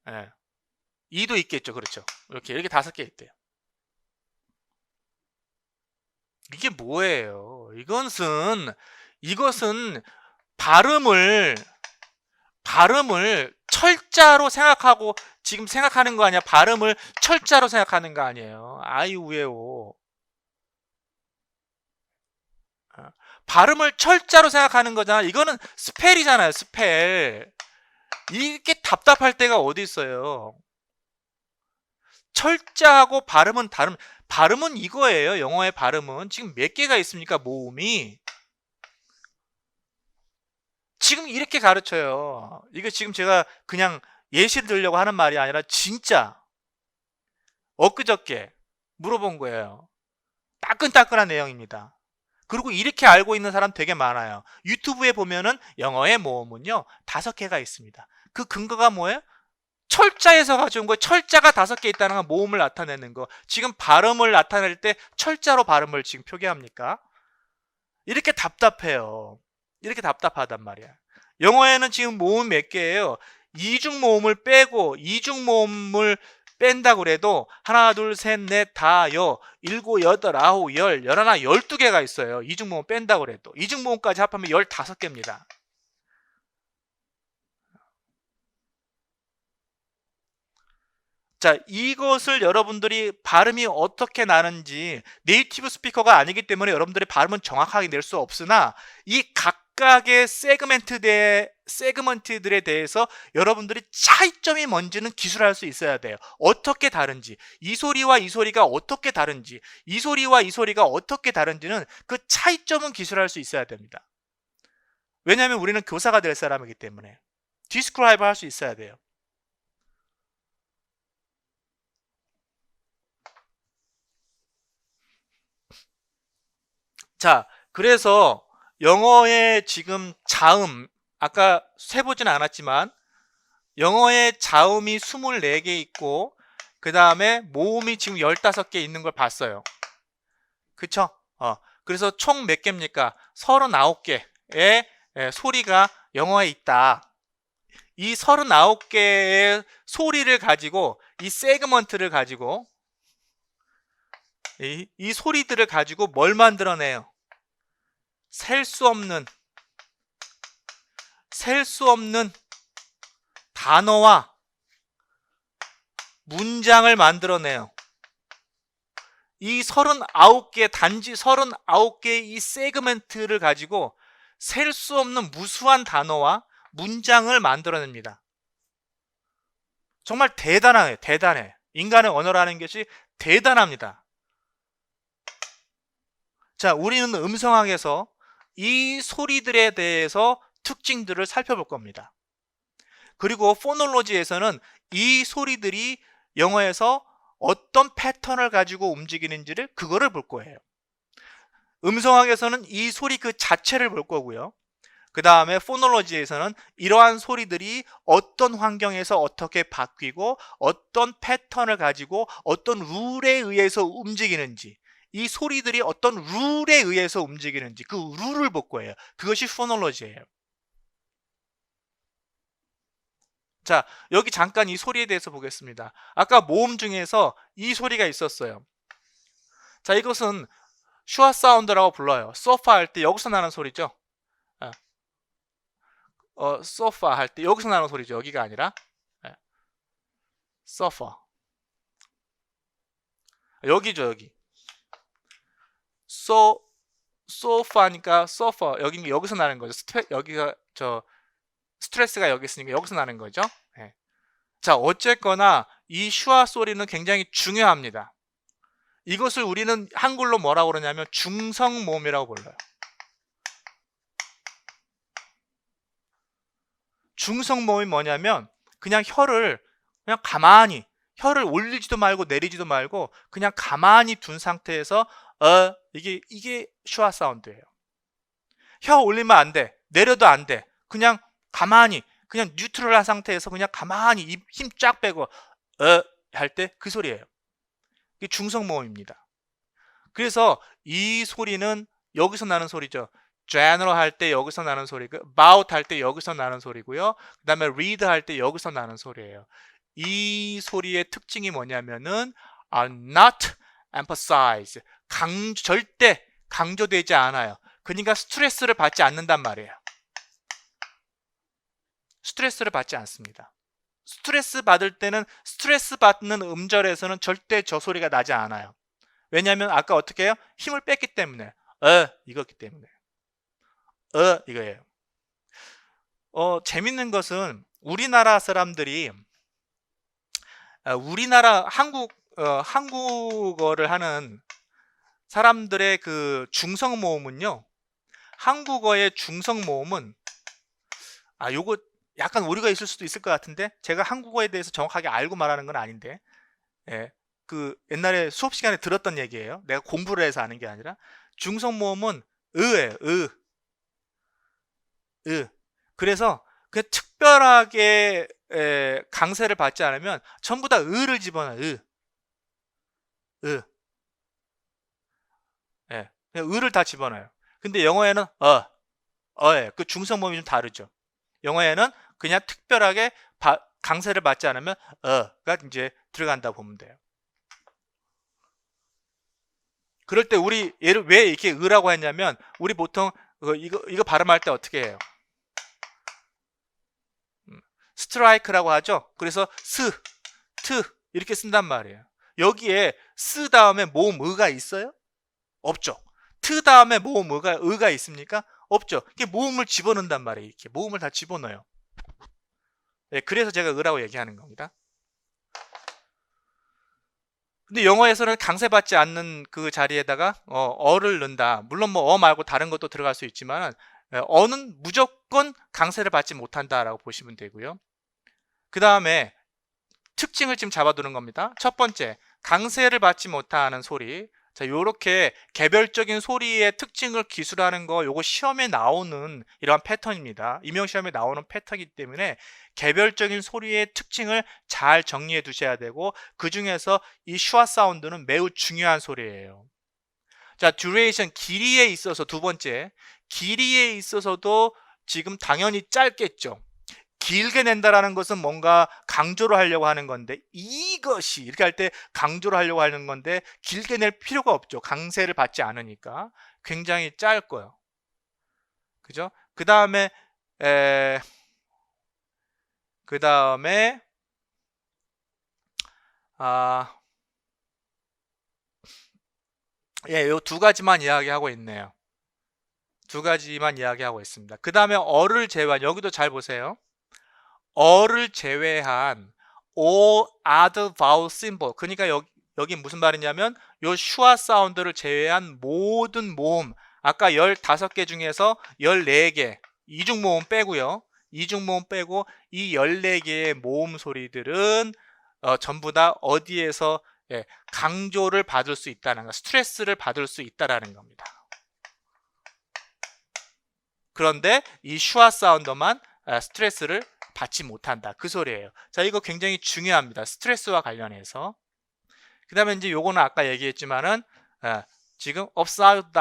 예. 이도 있겠죠, 그렇죠. 이렇게 5개 있대요. 이게 뭐예요? 이것은 발음을 철자로 생각하고 지금 생각하는 거 아니야? 발음을 철자로 생각하는 거 아니에요? 아이우에오. 발음을 철자로 생각하는 거잖아. 이거는 스펠이잖아요, 스펠. 이게 답답할 때가 어디 있어요? 철자하고 발음은 다른, 발음은 이거예요. 영어의 발음은 지금 몇 개가 있습니까? 모음이 지금 이렇게 가르쳐요. 이거 지금 제가 그냥 예시를 들려고 하는 말이 아니라 진짜 엊그저께 물어본 거예요. 따끈따끈한 내용입니다. 그리고 이렇게 알고 있는 사람 되게 많아요. 유튜브에 보면은 영어의 모음은요 5개가 있습니다. 그 근거가 뭐예요? 철자에서 가져온 거예요. 철자가 5개 있다는 건 모음을 나타내는 거. 지금 발음을 나타낼 때 철자로 발음을 지금 표기합니까? 이렇게 답답해요. 이렇게 답답하단 말이야. 영어에는 지금 모음 몇 개예요? 이중 모음을 빼고 이중 모음을 뺀다고 그래도 하나, 둘, 셋, 넷, 다, 일곱, 여덟, 아홉, 열, 열하나, 12개가 있어요. 이중 모음 뺀다고 그래도. 이중 모음까지 합하면 15개입니다. 자, 이것을 여러분들이 발음이 어떻게 나는지 네이티브 스피커가 아니기 때문에 여러분들이 발음은 정확하게 낼 수 없으나 이 각각의 세그먼트들에 대해서 여러분들이 차이점이 뭔지는 기술할 수 있어야 돼요. 어떻게 다른지, 이 소리와 이 소리가 어떻게 다른지, 이 소리와 이 소리가 어떻게 다른지는 그 차이점은 기술할 수 있어야 됩니다. 왜냐하면 우리는 교사가 될 사람이기 때문에 디스크라이브 할 수 있어야 돼요. 자, 그래서 영어의 지금 자음, 아까 세보진 않았지만 영어의 자음이 24개 있고 그 다음에 모음이 지금 15개 있는 걸 봤어요. 그쵸? 그래서 총 몇 개입니까? 39개의 소리가 영어에 있다. 이 39개의 소리를 가지고 이 세그먼트를 가지고 이 소리들을 가지고 뭘 만들어내요? 셀 수 없는 단어와 문장을 만들어내요. 이 39개, 단지 39개의 이 세그멘트를 가지고 셀 수 없는 무수한 단어와 문장을 만들어냅니다. 정말 대단해, 대단해. 인간의 언어라는 것이 대단합니다. 자, 우리는 음성학에서 이 소리들에 대해서 특징들을 살펴볼 겁니다. 그리고 포놀로지에서는 이 소리들이 영어에서 어떤 패턴을 가지고 움직이는지를 그거를 볼 거예요. 음성학에서는 이 소리 그 자체를 볼 거고요. 그 다음에 포놀로지에서는 이러한 소리들이 어떤 환경에서 어떻게 바뀌고 어떤 패턴을 가지고 어떤 룰에 의해서 움직이는지, 이 소리들이 어떤 룰에 의해서 움직이는지 그 룰을 볼 거예요. 그것이 포놀로지예요. 자, 여기 잠깐 이 소리에 대해서 보겠습니다. 아까 모음 중에서 이 소리가 있었어요. 자, 이것은 슈아 사운드라고 불러요. 소파 할 때 여기서 나는 소리죠. 소파 할 때 여기서 나는 소리죠. 여기가 아니라 소파. 여기죠, 여기. 소파니까 소파. 여기서 나는 거죠. 여기가 스트레스가 여기 있으니까 여기서 나는 거죠. 네. 자, 어쨌거나 이 슈아 소리는 굉장히 중요합니다. 이것을 우리는 한글로 뭐라고 그러냐면 중성모음이라고 불러요. 중성모음이 뭐냐면 그냥 그냥 가만히 혀를 올리지도 말고 내리지도 말고 그냥 가만히 둔 상태에서 이게 슈아 사운드예요. 혀 올리면 안 돼. 내려도 안 돼. 그냥 가만히 그냥 뉴트럴한 상태에서 그냥 가만히 힘 쫙 빼고 할 때 그 소리예요. 이게 중성모음입니다. 그래서 이 소리는 여기서 나는 소리죠. general 할 때 여기서 나는 소리고, about 할 때 여기서 나는 소리고요. 그 다음에 read 할 때 여기서 나는 소리예요. 이 소리의 특징이 뭐냐면은 are not emphasized. 절대 강조되지 않아요. 그러니까 스트레스를 받지 않는단 말이에요. 스트레스를 받지 않습니다. 스트레스 받을 때는 스트레스 받는 음절에서는 절대 저 소리가 나지 않아요. 왜냐하면 아까 어떻게 해요? 힘을 뺐기 때문에 이거기 때문에 이거예요. 재밌는 것은 우리나라 사람들이 한국어를 하는 사람들의 그 중성 모음은요. 한국어의 중성 모음은 요거 약간 오류가 있을 수도 있을 것 같은데 제가 한국어에 대해서 정확하게 알고 말하는 건 아닌데 그 옛날에 수업 시간에 들었던 얘기예요. 내가 공부를 해서 아는 게 아니라 중성 모음은 예요. 그래서 그 특별하게 강세를 받지 않으면 전부 다 을을 집어넣어요. 그냥 을을 다 집어넣어요. 근데 영어에는 그 중성 모음이 좀 다르죠. 영어에는 그냥 특별하게 강세를 받지 않으면 가 이제 들어간다고 보면 돼요. 그럴 때 우리 얘를 왜 이렇게 으라고 했냐면 우리 보통 이거 발음할 때 어떻게 해요? 스트라이크라고 하죠. 그래서 트 이렇게 쓴단 말이에요. 여기에 스 다음에 모음 의가 있어요? 없죠. 트 다음에 모음 의가 있습니까? 없죠. 이게 모음을 집어넣는단 말이에요. 이렇게 모음을 다 집어넣어요. 그래서 제가 의라고 얘기하는 겁니다. 근데 영어에서는 강세받지 않는 그 자리에다가 어를 넣는다. 물론 뭐 말고 다른 것도 들어갈 수 있지만 어는 무조건 강세를 받지 못한다라고 보시면 되고요. 그 다음에 특징을 지금 잡아두는 겁니다. 첫 번째, 강세를 받지 못하는 소리. 자, 요렇게 개별적인 소리의 특징을 기술하는 거 요거 시험에 나오는 이러한 패턴입니다. 임용시험에 나오는 패턴이기 때문에 개별적인 소리의 특징을 잘 정리해 두셔야 되고 그 중에서 이 슈아 사운드는 매우 중요한 소리예요. 자, 듀레이션, 길이에 있어서 두 번째, 길이에 있어서도 지금 당연히 짧겠죠. 길게 낸다라는 것은 뭔가 강조를 하려고 하는 건데 이것이 이렇게 할 때 강조를 하려고 하는 건데 길게 낼 필요가 없죠. 강세를 받지 않으니까 굉장히 짧고요. 그죠? 그 다음에 요 두 가지만 이야기하고 있네요. 두 가지만 이야기하고 있습니다. 그 다음에 어를 제외한, 여기도 잘 보세요. 어를 제외한 all other vowel symbol. 그러니까 여기 무슨 말이냐면 요 슈아 사운드를 제외한 모든 모음, 아까 15개 중에서 14개, 이중모음 빼고요. 이중모음 빼고 이 14개의 모음 소리들은 전부 다 어디에서 강조를 받을 수 있다는 거, 스트레스를 받을 수 있다라는 겁니다. 그런데 이 슈아 사운드만 스트레스를 받지 못한다. 그 소리예요. 자, 이거 굉장히 중요합니다. 스트레스와 관련해서. 그 다음에 이제 요거는 아까 얘기했지만은 지금 upside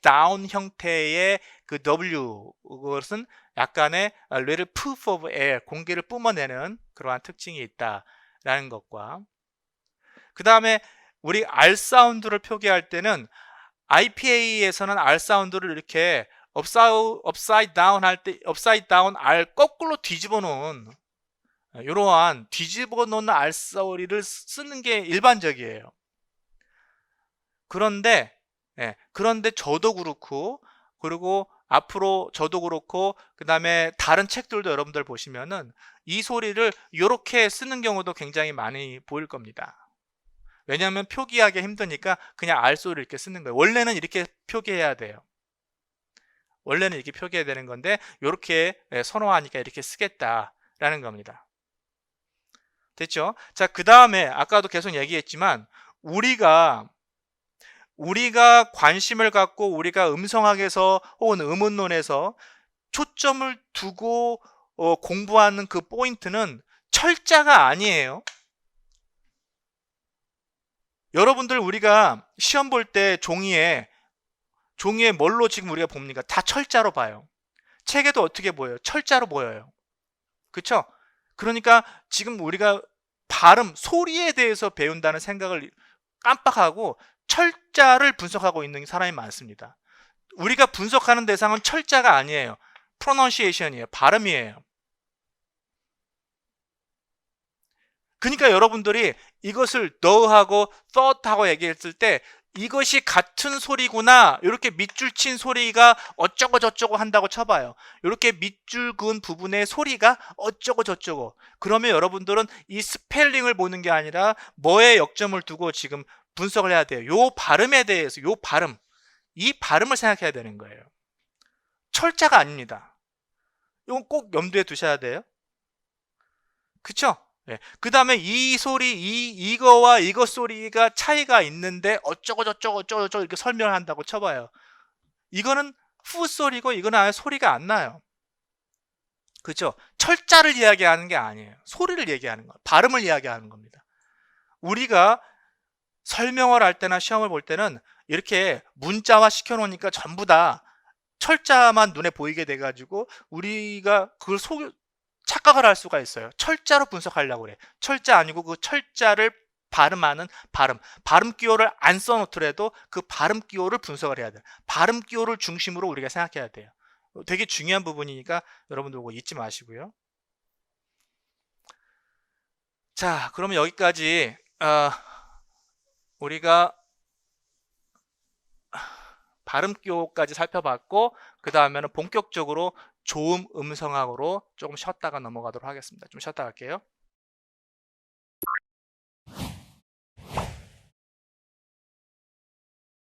down 형태의 그 W, 그것은 약간의 little puff of air, 공기를 뿜어내는 그러한 특징이 있다라는 것과, 그 다음에 우리 R 사운드를 표기할 때는 IPA에서는 R 사운드를 이렇게 upside down 할 때 upside down R 거꾸로 뒤집어 놓은 이러한 뒤집어 놓는 R 소리를 쓰는 게 일반적이에요. 그런데 저도 그렇고, 그리고 앞으로 저도 그렇고, 그 다음에 다른 책들도 여러분들 보시면은 이 소리를 이렇게 쓰는 경우도 굉장히 많이 보일 겁니다. 왜냐하면 표기하기 힘드니까 그냥 R 소리를 이렇게 쓰는 거예요. 원래는 이렇게 표기해야 돼요. 원래는 이렇게 표기해야 되는 건데 이렇게 선호하니까 이렇게 쓰겠다라는 겁니다. 됐죠? 자, 그 다음에 아까도 계속 얘기했지만 우리가 관심을 갖고 우리가 음성학에서 혹은 음운론에서 초점을 두고 공부하는 그 포인트는 철자가 아니에요. 여러분들 우리가 시험 볼 때 종이에 뭘로 지금 우리가 봅니까? 다 철자로 봐요. 책에도 어떻게 보여요? 철자로 보여요. 그쵸? 그러니까 지금 우리가 발음, 소리에 대해서 배운다는 생각을 깜빡하고 철자를 분석하고 있는 사람이 많습니다. 우리가 분석하는 대상은 철자가 아니에요. pronunciation이에요. 발음이에요. 그러니까 여러분들이 이것을 though하고 thought하고 얘기했을 때 이것이 같은 소리구나, 이렇게 밑줄 친 소리가 어쩌고 저쩌고 한다고 쳐봐요. 이렇게 밑줄 그은 부분의 소리가 어쩌고 저쩌고, 그러면 여러분들은 이 스펠링을 보는 게 아니라 뭐에 역점을 두고 지금 분석을 해야 돼요. 요 발음에 대해서, 이 발음을 생각해야 되는 거예요. 철자가 아닙니다. 이건 꼭 염두에 두셔야 돼요. 그쵸? 그 다음에 이 소리, 이거와 이거 소리가 차이가 있는데 어쩌고 저쩌고 이렇게 설명을 한다고 쳐봐요. 이거는 후 소리고 이거는 아예 소리가 안 나요. 그죠? 철자를 이야기하는 게 아니에요. 소리를 얘기하는 거예요. 발음을 이야기하는 겁니다. 우리가 설명을 할 때나 시험을 볼 때는 이렇게 문자화 시켜놓으니까 전부 다 철자만 눈에 보이게 돼가지고 우리가 그걸 착각을 할 수가 있어요. 철자로 분석하려고 그래. 철자 아니고 그 철자를 발음하는 발음 기호를 안 써놓더라도 그 발음 기호를 분석을 해야 돼요. 발음 기호를 중심으로 우리가 생각해야 돼요. 되게 중요한 부분이니까 여러분들 그거 잊지 마시고요. 자, 그러면 여기까지 우리가 발음 기호까지 살펴봤고, 그 다음에는 본격적으로 조음 음성학으로 조금 쉬었다가 넘어가도록 하겠습니다. 좀 쉬었다 갈게요.